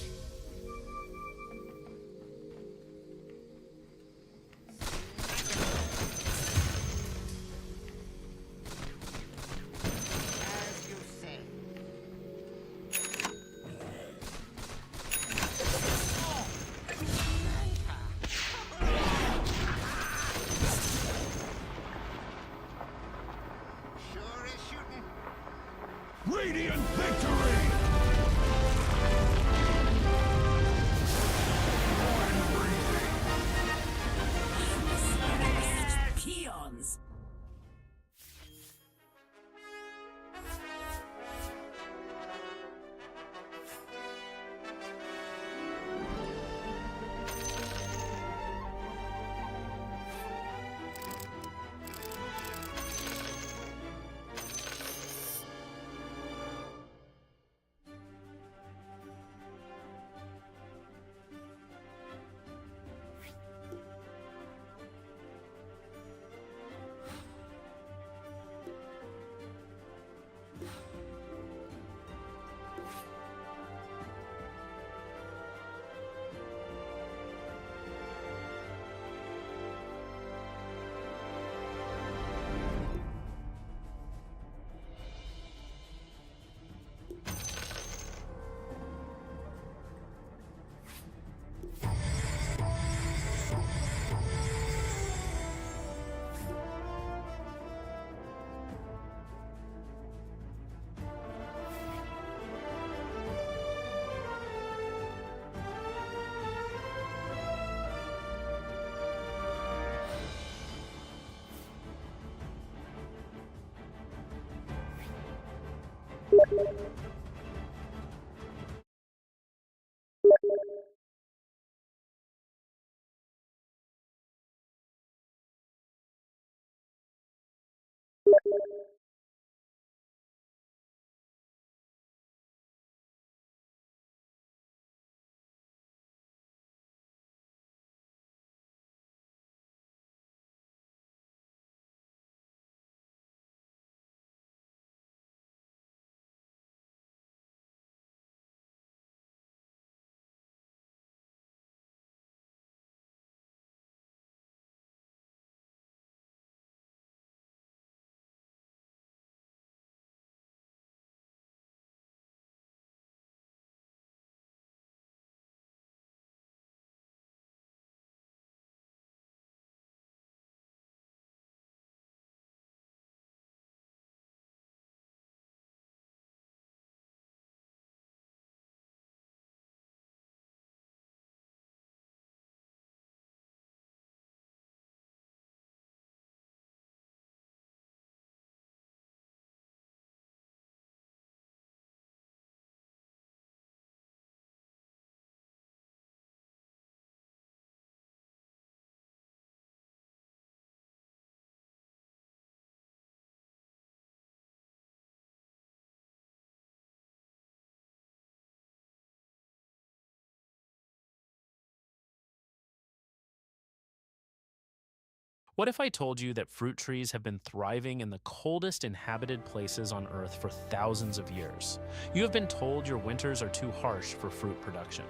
What if I told you that fruit trees have been thriving in the coldest inhabited places on Earth for thousands of years? You have been told your winters are too harsh for fruit production.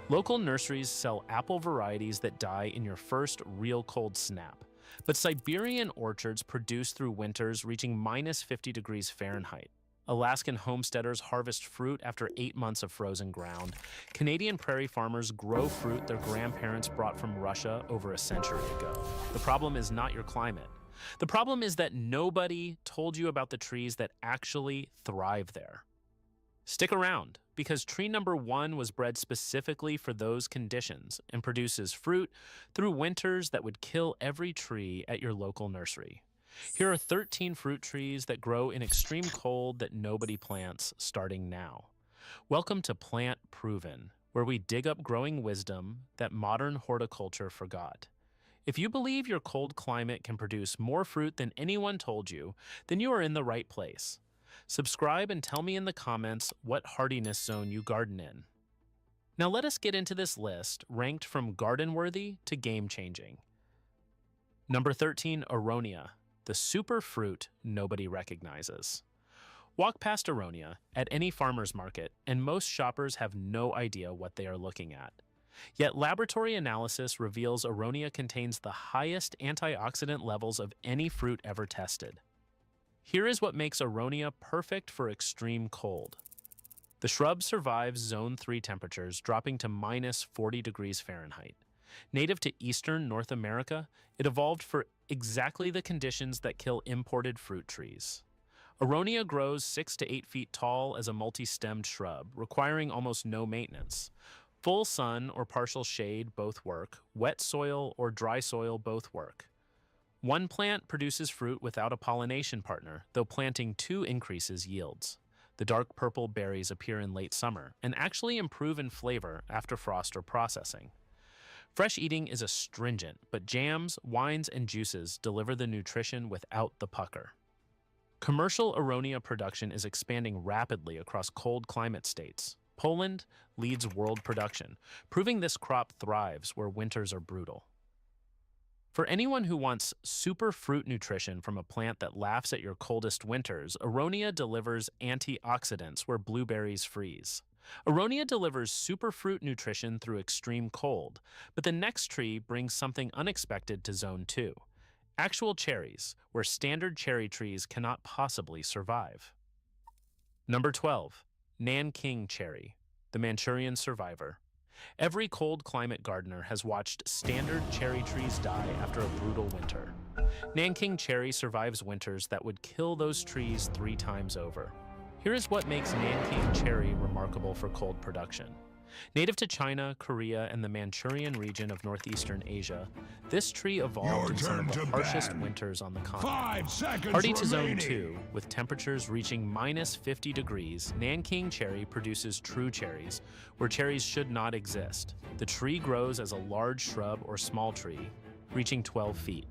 Local nurseries sell apple varieties that die in your first real cold snap. But Siberian orchards produce through winters reaching minus 50 degrees Fahrenheit. Alaskan homesteaders harvest fruit after 8 months of frozen ground. Canadian prairie farmers grow fruit their grandparents brought from Russia over a century ago. The problem is not your climate. The problem is that nobody told you about the trees that actually thrive there. Stick around, because tree number 1 was bred specifically for those conditions and produces fruit through winters that would kill every tree at your local nursery. Here are 13 fruit trees that grow in extreme cold that nobody plants, starting now. Welcome to Plant Proven, where we dig up growing wisdom that modern horticulture forgot. If you believe your cold climate can produce more fruit than anyone told you, then you are in the right place. Subscribe and tell me in the comments what hardiness zone you garden in. Now let us get into this list, ranked from garden-worthy to game-changing. Number 13, Aronia, the super fruit nobody recognizes. Walk past Aronia at any farmer's market, and most shoppers have no idea what they are looking at. Yet laboratory analysis reveals Aronia contains the highest antioxidant levels of any fruit ever tested. Here is what makes Aronia perfect for extreme cold. The shrub survives zone 3 temperatures, dropping to minus 40 degrees Fahrenheit. Native to eastern North America, it evolved for exactly the conditions that kill imported fruit trees. Aronia grows 6 to 8 feet tall as a multi-stemmed shrub, requiring almost no maintenance. Full sun or partial shade both work, wet soil or dry soil both work. One plant produces fruit without a pollination partner, though planting 2 increases yields. The dark purple berries appear in late summer and actually improve in flavor after frost or processing. Fresh eating is astringent, but jams, wines, and juices deliver the nutrition without the pucker. Commercial Aronia production is expanding rapidly across cold climate states. Poland leads world production, proving this crop thrives where winters are brutal. For anyone who wants super fruit nutrition from a plant that laughs at your coldest winters, Aronia delivers antioxidants where blueberries freeze. Aronia delivers superfruit nutrition through extreme cold, but the next tree brings something unexpected to Zone 2. Actual cherries, where standard cherry trees cannot possibly survive. Number 12, Nanking cherry, the Manchurian survivor. Every cold climate gardener has watched standard cherry trees die after a brutal winter. Nanking cherry survives winters that would kill those trees 3 times over. Here is what makes Nanking cherry remarkable for cold production. Native to China, Korea, and the Manchurian region of northeastern Asia, this tree evolved in some of the harshest winters on the continent. 5 seconds Hardy to Zone remaining. 2, with temperatures reaching minus 50 degrees, Nanking cherry produces true cherries, where cherries should not exist. The tree grows as a large shrub or small tree, reaching 12 feet.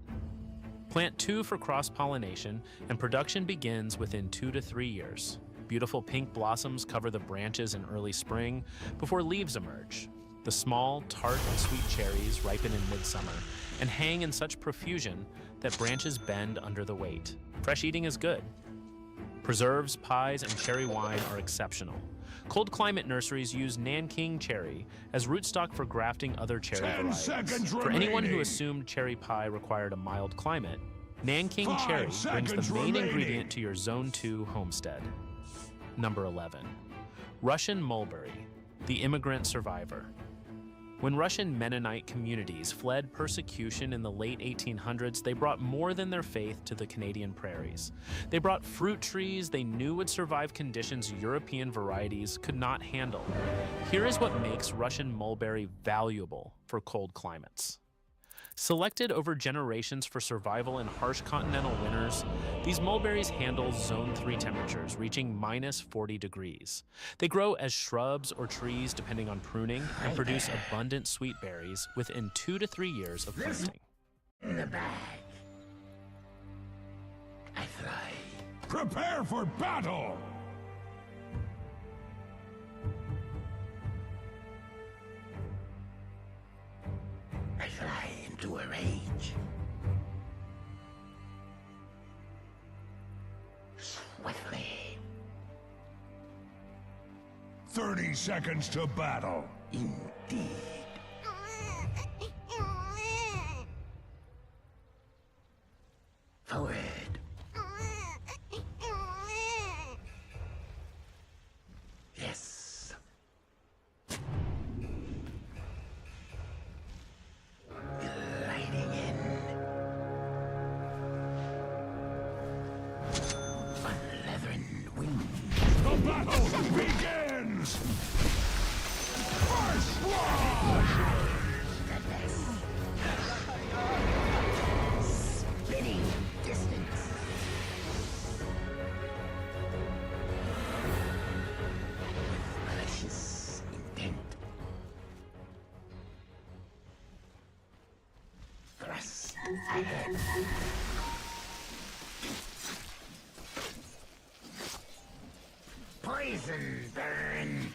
Plant 2 for cross-pollination, and production begins within 2 to 3 years. Beautiful pink blossoms cover the branches in early spring before leaves emerge. The small, tart, and sweet cherries ripen in midsummer and hang in such profusion that branches bend under the weight. Fresh eating is good. Preserves, pies, and cherry wine are exceptional. Cold climate nurseries use Nanking cherry as rootstock for grafting other cherry 10 varieties. seconds For anyone who remaining. assumed cherry pie required a mild climate, Nanking 5 cherry brings seconds the main remaining. ingredient to your Zone 2 homestead. Number 11. Russian mulberry, the immigrant survivor. When Russian Mennonite communities fled persecution in the late 1800s, they brought more than their faith to the Canadian prairies. They brought fruit trees they knew would survive conditions European varieties could not handle. Here is what makes Russian mulberry valuable for cold climates. Selected over generations for survival in harsh continental winters, these mulberries handle Zone 3 temperatures, reaching minus 40 degrees. They grow as shrubs or trees depending on pruning and produce abundant sweet berries within 2 to 3 years of planting. In the bag. I fly. Prepare for battle! I fly into a rage. Swiftly. 30 seconds to battle. Indeed. Forward. Yes. Gliding in. On leathern wings. The battle begins! First blood! Spinning distance. Malicious intent. Thrust ahead. Poison burn.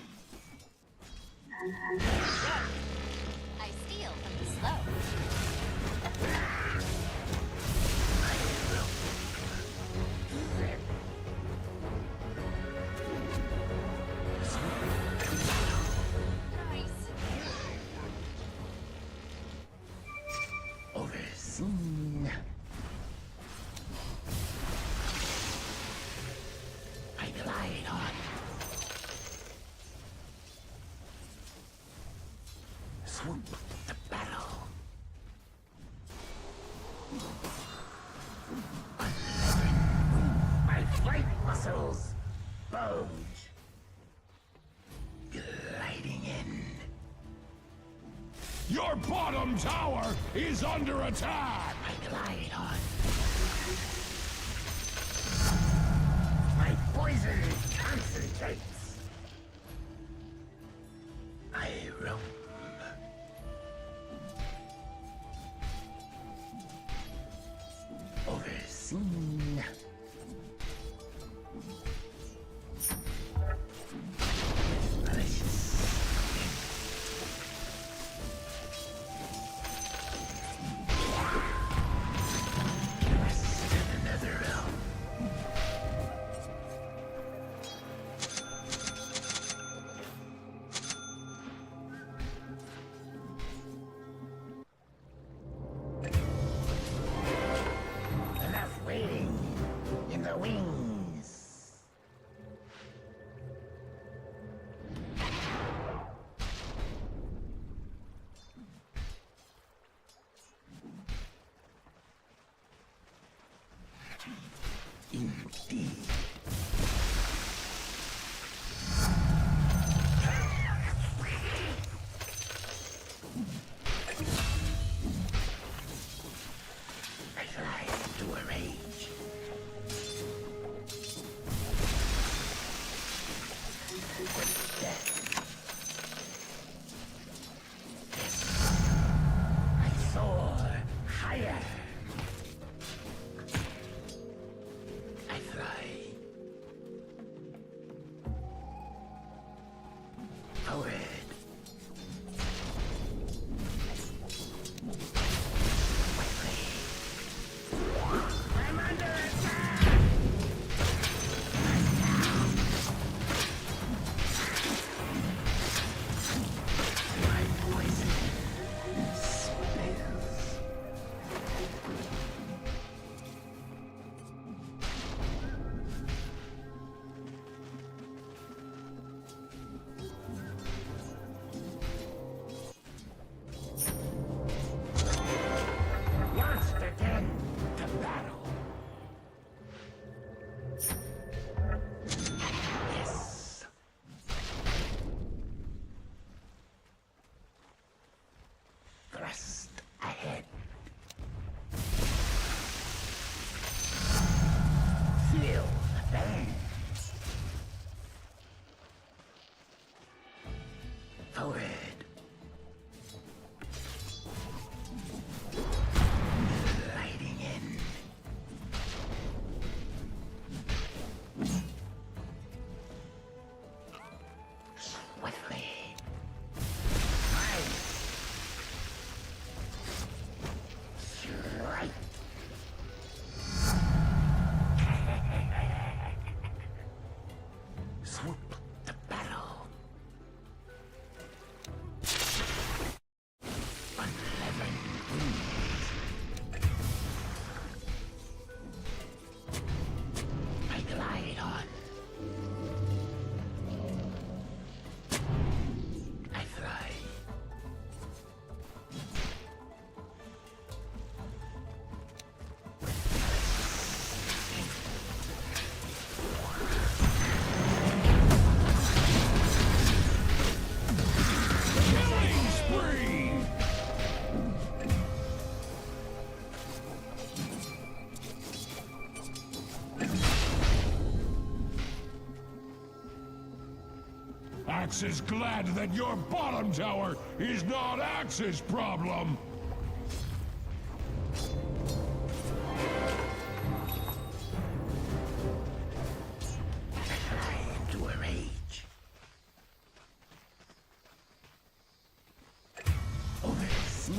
I steal from the slow. Overseen. I glide on. Swoop the battle. My flight muscles bulge. Gliding in. Your bottom tower is under attack! I glide on. My poison concentrates. I roam. Overseen. Malicious. Rest in another realm. Axe is glad that your bottom tower is not Axe's problem. Into a rage. Over the sea.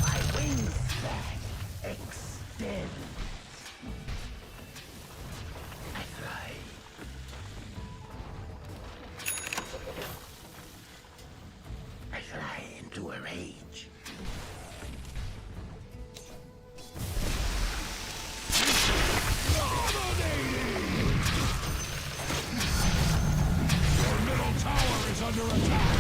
My wingspan extends. I fly. I fly into a rage. Your middle tower is under attack.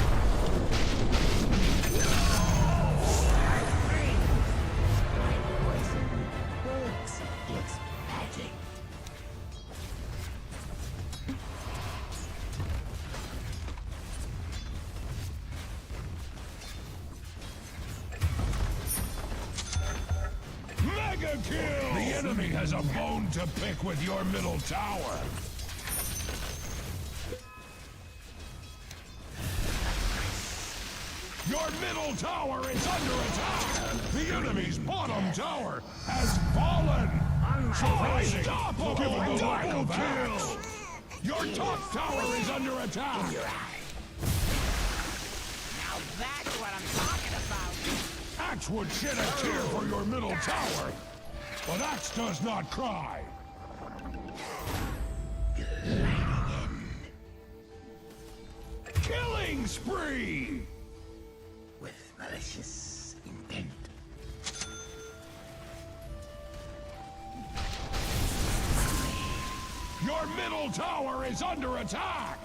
Works its magic. Mega kill! The enemy has a bone to pick with your middle tower. Your middle tower is under attack! The enemy's bottom tower has fallen! Unstoppable! Double kill! Your top tower is under attack! Now that's what I'm talking about. Axe would shed a tear for your middle tower, but Axe does not cry. Killing spree! With malicious intent. Your middle tower is under attack!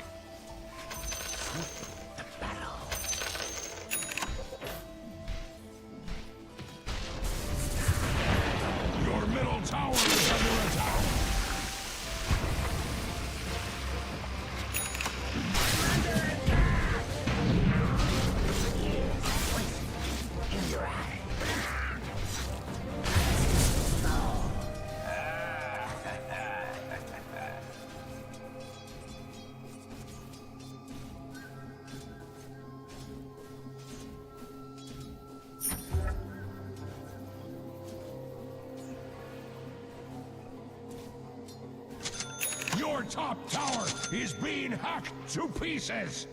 The battle. Your middle tower is under attack! In your eye. Your top tower is being hacked to pieces!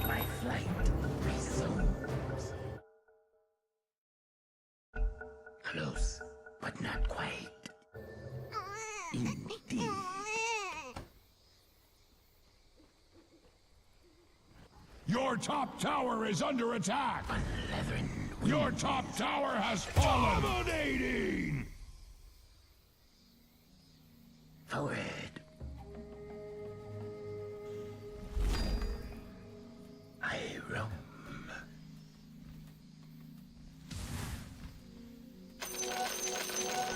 My flight resumes. Close, but not quite. Indeed. Your top tower is under attack! Leathern Your top tower has fallen! Dominating! forward. I roam.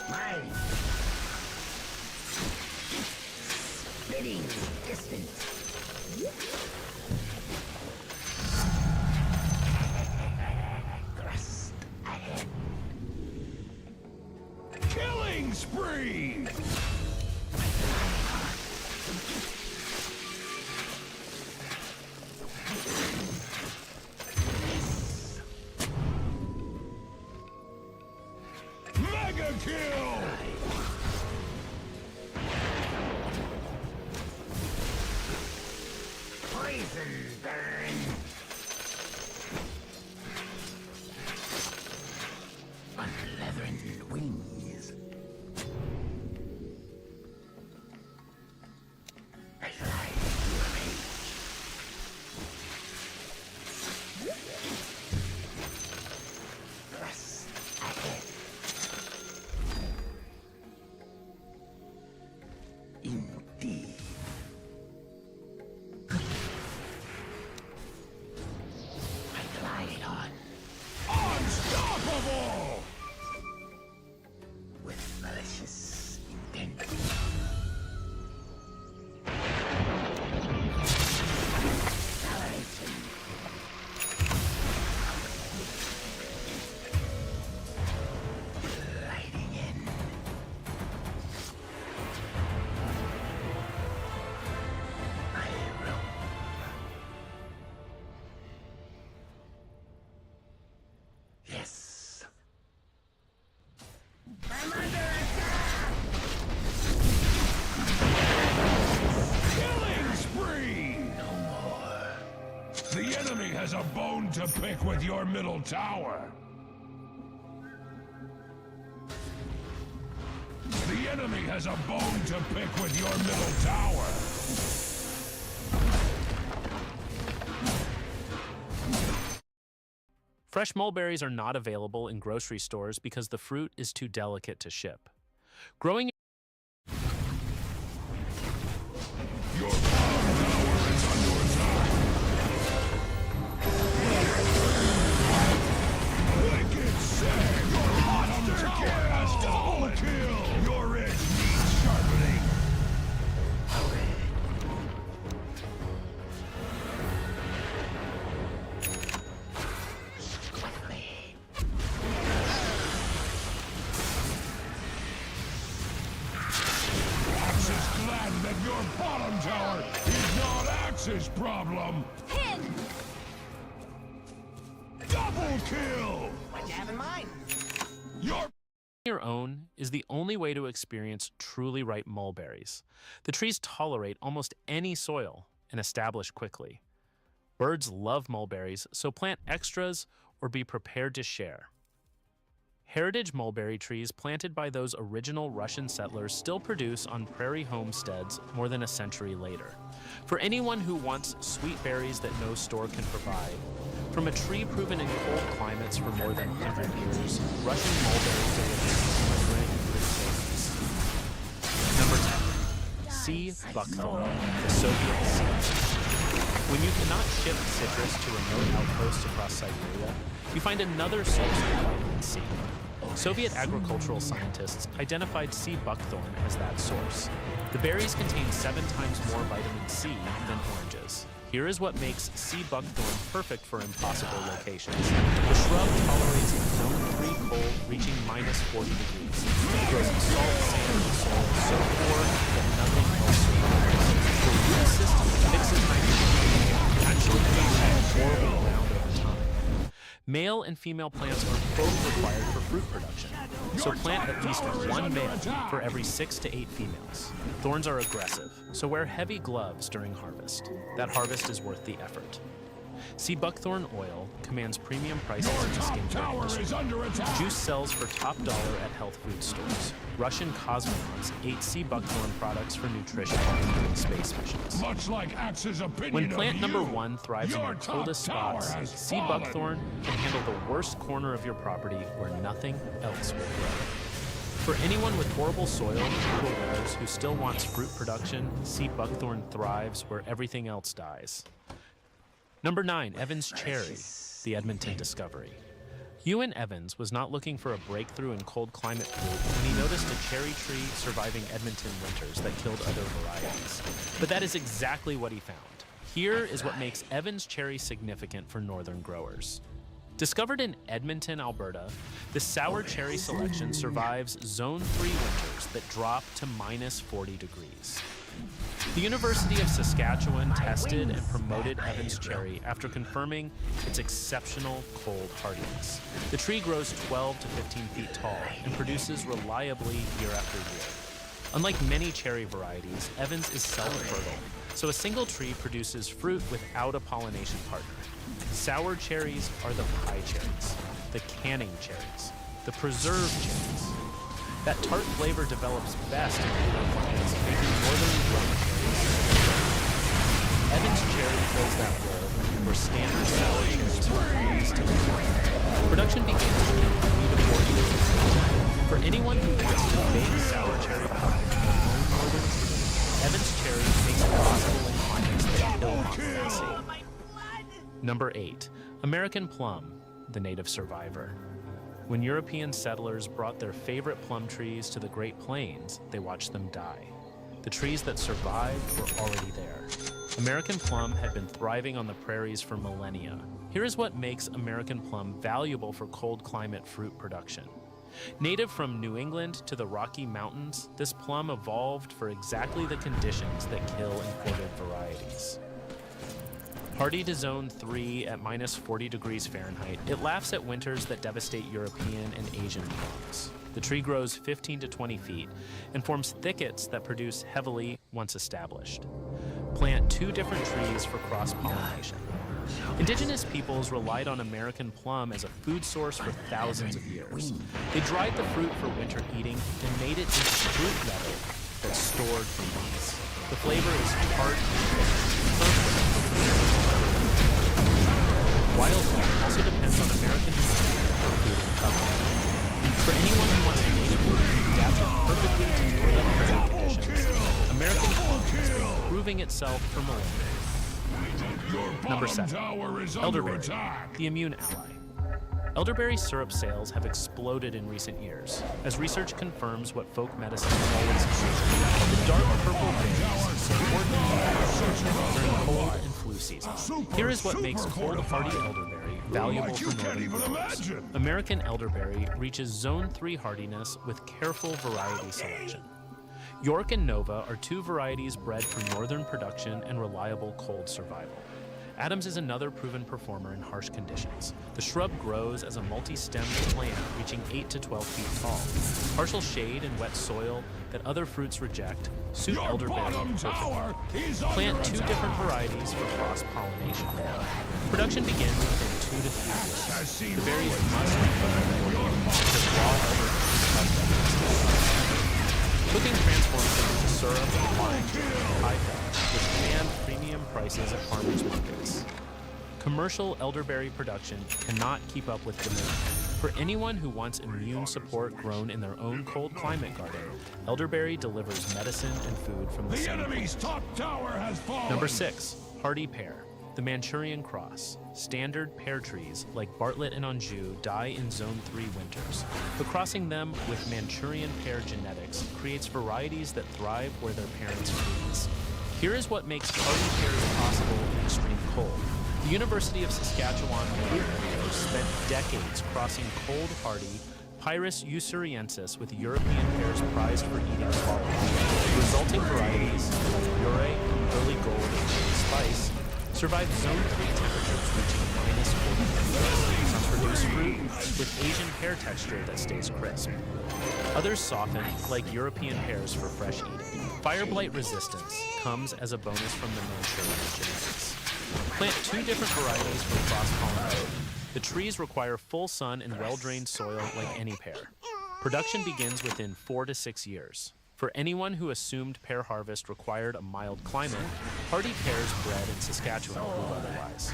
My spitting distance. Thrust ahead. Killing spree! Mega kill! Poison burn. On leathern wings. I fly to a rage. Thrust ahead. Indeed. I glide on. Unstoppable! to pick with your middle tower. The enemy has a bone to pick with your middle tower. Fresh mulberries are not available in grocery stores because the fruit is too delicate to ship. Growing Your bottom tower is under attack. Wicked save! Your bottom tower has double kill! Your edge needs sharpening. Axis glad that your bottom tower is not Axis problem. Pin! Double kill! What you have in mind? your own is the only way to experience truly ripe mulberries. The trees tolerate almost any soil and establish quickly. Birds love mulberries, so plant extras or be prepared to share. Heritage mulberry trees planted by those original Russian settlers still produce on prairie homesteads more than a century later. For anyone who wants sweet berries that no store can provide, from a tree proven in cold climates for more than 100 years, Russian mulberry delivers flattering flavors. Number 10. C. buckthorn, the Soviet seed. When you cannot ship citrus to remote outposts across Siberia, you find another source of vitamin C. Soviet agricultural scientists identified C. buckthorn as that source. The berries contain 7 times more vitamin C than oranges. Here is what makes C. buckthorn perfect for impossible locations. The shrub tolerates zone 3 cold reaching minus 40 degrees. It grows in salt, sand, and soil so poor that nothing else survives. The root system fixes nitrogen, actually makes it horrible ground over time. Male and female plants are both required for fruit production, so plant at least one male for every 6 to 8 females. Thorns are aggressive, so wear heavy gloves during harvest. That harvest is worth the effort. C. buckthorn oil commands premium prices in the skincare industry. Juice sells for top dollar at health food stores. Russian cosmonauts ate C. buckthorn products for nutrition during space missions. Much like Axe's opinion When plant of number you, 1 thrives in your the coldest top tower spots, has C. fallen. buckthorn can handle the worst corner of your property where nothing else will grow. For anyone with horrible soil and brutal winters who still wants fruit production, C. buckthorn thrives where everything else dies. Number 9, Evans Cherry, the Edmonton discovery. Ewan Evans was not looking for a breakthrough in cold climate fruit when he noticed a cherry tree surviving Edmonton winters that killed other varieties. But that is exactly what he found. Here is what makes Evans Cherry significant for northern growers. Discovered in Edmonton, Alberta, the sour cherry selection survives Zone 3 winters that drop to minus 40 degrees. The University of Saskatchewan tested and promoted Evans Cherry after confirming its exceptional cold hardiness. The tree grows 12 to 15 feet tall and produces reliably year after year. Unlike many cherry varieties, Evans is self-fertile, so a single tree produces fruit without a pollination partner. Sour cherries are the pie cherries, the canning cherries, the preserved cherries. That tart flavor develops best in colder climates, making northern rum cherries. Evans Cherry fills that role where standard sour cherries are used to the north. Production begins within 3 to 4 years of season. For anyone who wants to bake sour cherry pie in their own northern season, Evans Cherry makes it possible in climates that kill mountain. Number 8, American Plum, the native survivor. When European settlers brought their favorite plum trees to the Great Plains, they watched them die. The trees that survived were already there. American plum had been thriving on the prairies for millennia. Here is what makes American plum valuable for cold climate fruit production. Native from New England to the Rocky Mountains, this plum evolved for exactly the conditions that kill imported varieties. Hardy to Zone 3 at minus 40 degrees Fahrenheit, it laughs at winters that devastate European and Asian plums. The tree grows 15 to 20 feet and forms thickets that produce heavily once established. Plant 2 different trees for cross-pollination. Indigenous peoples relied on American plum as a food source for thousands of years. They dried the fruit for winter eating and made it into fruit leather that's stored for months. The flavor is tart and perfect. Wildlife also depends on American design for food and cover. For anyone who wants a native food adapted perfectly to northern desert conditions, American plum has been proving itself for millennia. Number 7. Elderberry, the immune ally. Elderberry syrup sales have exploded in recent years, as research confirms what folk medicine always knew. The dark purple berries support immune during cold and flu season. Here is what makes cold hardy elderberry valuable for northern growers. American elderberry reaches Zone 3 hardiness with careful variety selection. York and Nova are two varieties bred for northern production and reliable cold survival. Adams is another proven performer in harsh conditions. The shrub grows as a multi-stemmed plant reaching 8 to 12 feet tall. Partial shade and wet soil that other fruits reject suit elderberry perfectly. Plant 2 different varieties for cross-pollination. Production begins within 2 to 3 years. The berries must be fermented because raw elderberry. Cooking transforms them into syrup, wine, and pie fat, which command premium prices at farmers markets. Commercial elderberry production cannot keep up with demand. For anyone who wants immune support grown in their own cold climate garden, elderberry delivers medicine and food from the sun. Enemy's top tower has fallen. Number 6, hardy pear. The Manchurian cross. Standard pear trees like Bartlett and Anjou die in Zone 3 winters, but crossing them with Manchurian pear genetics creates varieties that thrive where their parents freeze. Here is what makes hardy pears possible in extreme cold. The University of Saskatchewan fruit growers spent decades crossing cold hardy Pyrus usuriensis with European pears prized for eating quality. The resulting varieties like Bure, Early Gold, and Early Spice survive Zone 3 temperatures reaching -40 degrees. Some produce fruit with Asian pear texture that stays crisp. Others soften, like European pears for fresh eating. Fire blight resistance comes as a bonus from the Manchurian genetics. Plant 2 different varieties for cross-pollination. The trees require full sun and well-drained soil like any pear. Production begins within 4 to 6 years. For anyone who assumed pear harvest required a mild climate, hardy pears bred in Saskatchewan prove otherwise.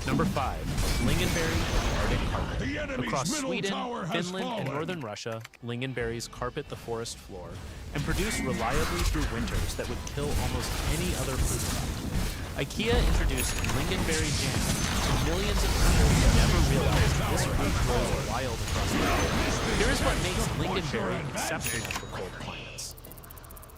Number 5, lingonberry and Arctic carpet. Across Sweden, Finland, and northern Russia, lingonberries carpet the forest floor and produce reliably through winters that would kill almost any other fruit crop. IKEA introduced lingonberry jam, and millions of people never realized this fruit grows wild across the world. Here is what makes lingonberry exceptional for cold climates.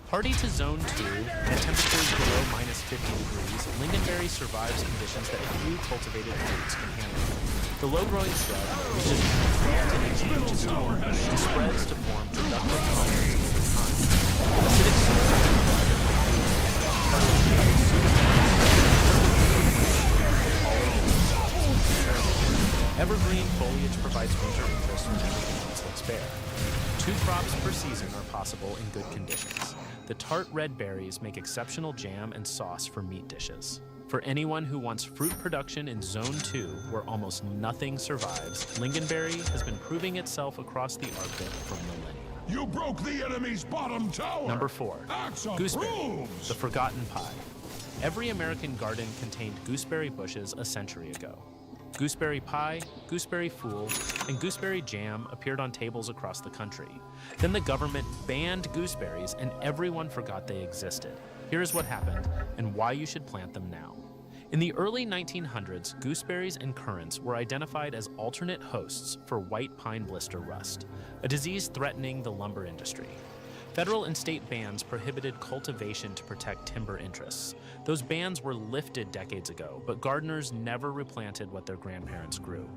Hardy to Zone 2, at temperatures below -50 degrees, lingonberry survives conditions that few cultivated fruits can handle. The low-growing shrub reaches 12 inches tall and spreads to form productive colonies over time. Acidic soil evergreen foliage provides winter interest when everything else looks bare. 2 crops per season are possible in good conditions. The tart red berries make exceptional jam and sauce for meat dishes. For anyone who wants fruit production in Zone 2, where almost nothing survives, lingonberry has been proving itself across the Arctic for millennia. You broke the enemy's bottom tower. Number 4, gooseberry, the forgotten pie. Every American garden contained gooseberry bushes a century ago. Gooseberry pie, gooseberry fool, and gooseberry jam appeared on tables across the country. Then the government banned gooseberries and everyone forgot they existed. Here is what happened and why you should plant them now. In the early 1900s, gooseberries and currants were identified as alternate hosts for white pine blister rust, a disease threatening the lumber industry. Federal and state bans prohibited cultivation to protect timber interests. Those bans were lifted decades ago, but gardeners never replanted what their grandparents grew.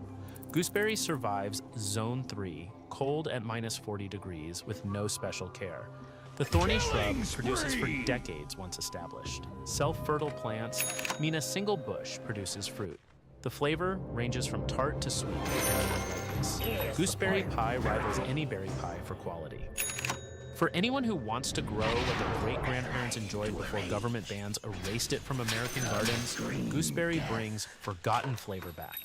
Gooseberry survives Zone 3, cold at -40 degrees with no special care. The thorny shrub produces for decades once established. Self-fertile plants mean a single bush produces fruit. The flavor ranges from tart to sweet depending on ripeness. Gooseberry pie rivals any berry pie for quality. For anyone who wants to grow what their great-grandparents enjoyed before government bans erased it from American gardens, gooseberry brings forgotten flavor back.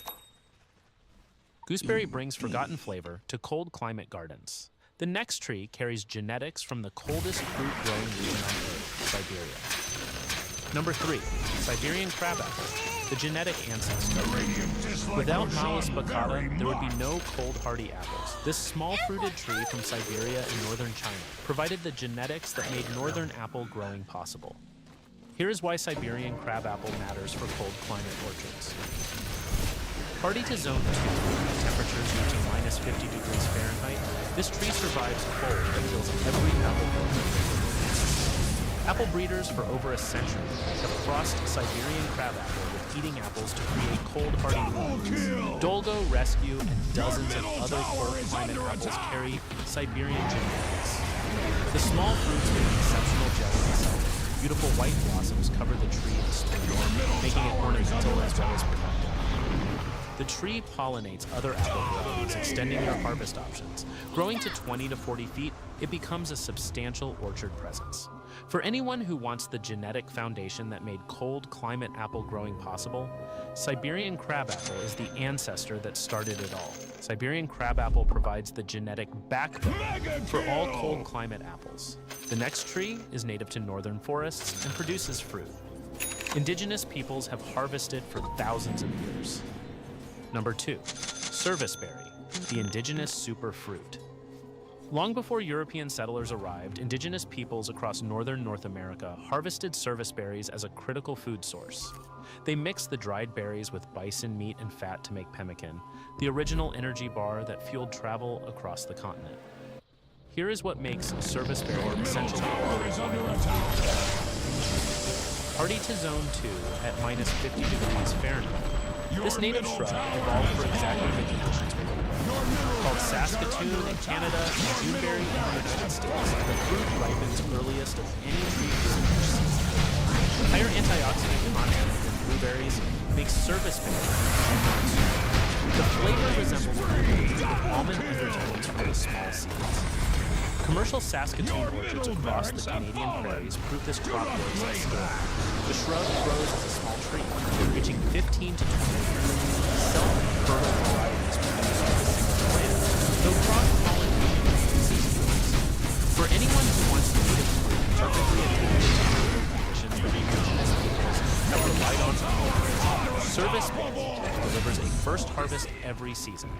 Gooseberry brings forgotten flavor to cold climate gardens. The next tree carries genetics from the coldest fruit-growing region on Earth, Siberia. Number 3, Siberian crabapple, the genetic ancestor. Without Malus baccata, there would be no cold hardy apples. This small fruited tree from Siberia in northern China provided the genetics that made northern apple growing possible. Here is why Siberian crabapple matters for cold climate orchards. Hardy to zone 2, temperatures reaching minus 50 degrees Fahrenheit, this tree survives cold that kills every apple grower. Apple breeders for over a century have crossed Siberian crabapple with eating apples to create cold hardy varieties. Dolgo, Rescue, and dozens of other cold climate apples carry Siberian genetics. The small fruits make exceptional jelly inside. Beautiful white blossoms cover the tree in spring, making it ornamental as well as productive. The tree pollinates other apple varieties, extending their harvest options. Growing to 20 to 40 feet, it becomes a substantial orchard presence. For anyone who wants the genetic foundation that made cold climate apple growing possible, Siberian crabapple is the ancestor that started it all. Siberian crabapple provides the genetic backbone for all cold climate apples. The next tree is native to northern forests and produces fruit. Indigenous peoples have harvested for thousands of years. Number 2, serviceberry, the indigenous superfruit. Long before European settlers arrived, indigenous peoples across northern North America harvested serviceberries as a critical food source. They mixed the dried berries with bison meat and fat to make pemmican, the original energy bar that fueled travel across the continent. Here is what makes serviceberry essential. Hardy to zone 2 at minus 50 degrees Fahrenheit. This native shrub evolved for exactly the conditions we live in. Called Saskatoon in Canada and Juneberry in the United States, the fruit ripens earliest of any tree fruit each season. Higher antioxidant content than blueberries makes serviceberry. The flavor resembles almonds with almond undertones from the small seeds. Commercial Saskatoon orchards across the Canadian prairies prove this crop works at scale. The shrub grows as a small tree, reaching 15 to 20 years. Self-fertile varieties produce with a single plant, though cross-pollination is seasonal. For anyone who wants to eat a fruit perfectly adapted to growing conditions that indigenous peoples have relied on for millennia, serviceberry delivers a first harvest every season.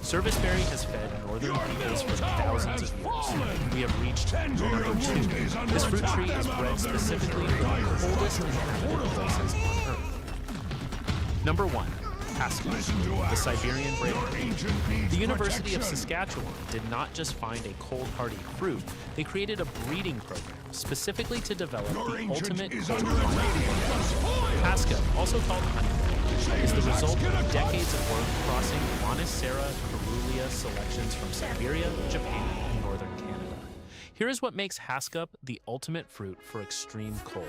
Serviceberry has fed northern peoples for thousands of years. We have reached number 2. This fruit tree is bred specifically for the coldest inhabited places on Earth. Number 1, Haskell, the Siberian breakthrough. The University of Saskatchewan did not just find a cold hardy fruit, they created a breeding program specifically to develop the ultimate cold hardy. Haskell, also called honeycomb, is the result of decades of work crossing Montissera Carulia selections from Siberia, Japan, and northern Canada. Here is what makes Haskup the ultimate fruit for extreme cold.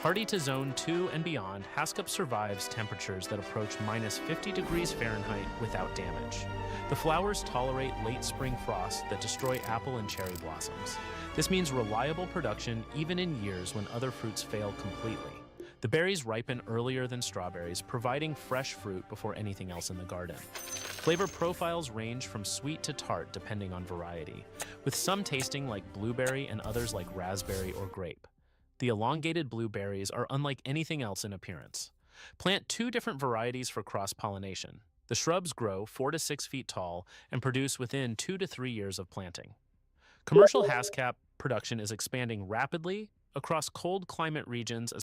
Hardy to zone 2 and beyond, Haskup survives temperatures that approach minus 50 degrees Fahrenheit without damage. The flowers tolerate late spring frosts that destroy apple and cherry blossoms. This means reliable production even in years when other fruits fail completely. The berries ripen earlier than strawberries, providing fresh fruit before anything else in the garden. Flavor profiles range from sweet to tart depending on variety, with some tasting like blueberry and others like raspberry or grape. The elongated blueberries are unlike anything else in appearance. Plant 2 different varieties for cross-pollination. The shrubs grow 4 to 6 feet tall and produce within 2 to 3 years of planting. Commercial Haskap production is expanding rapidly across cold climate regions as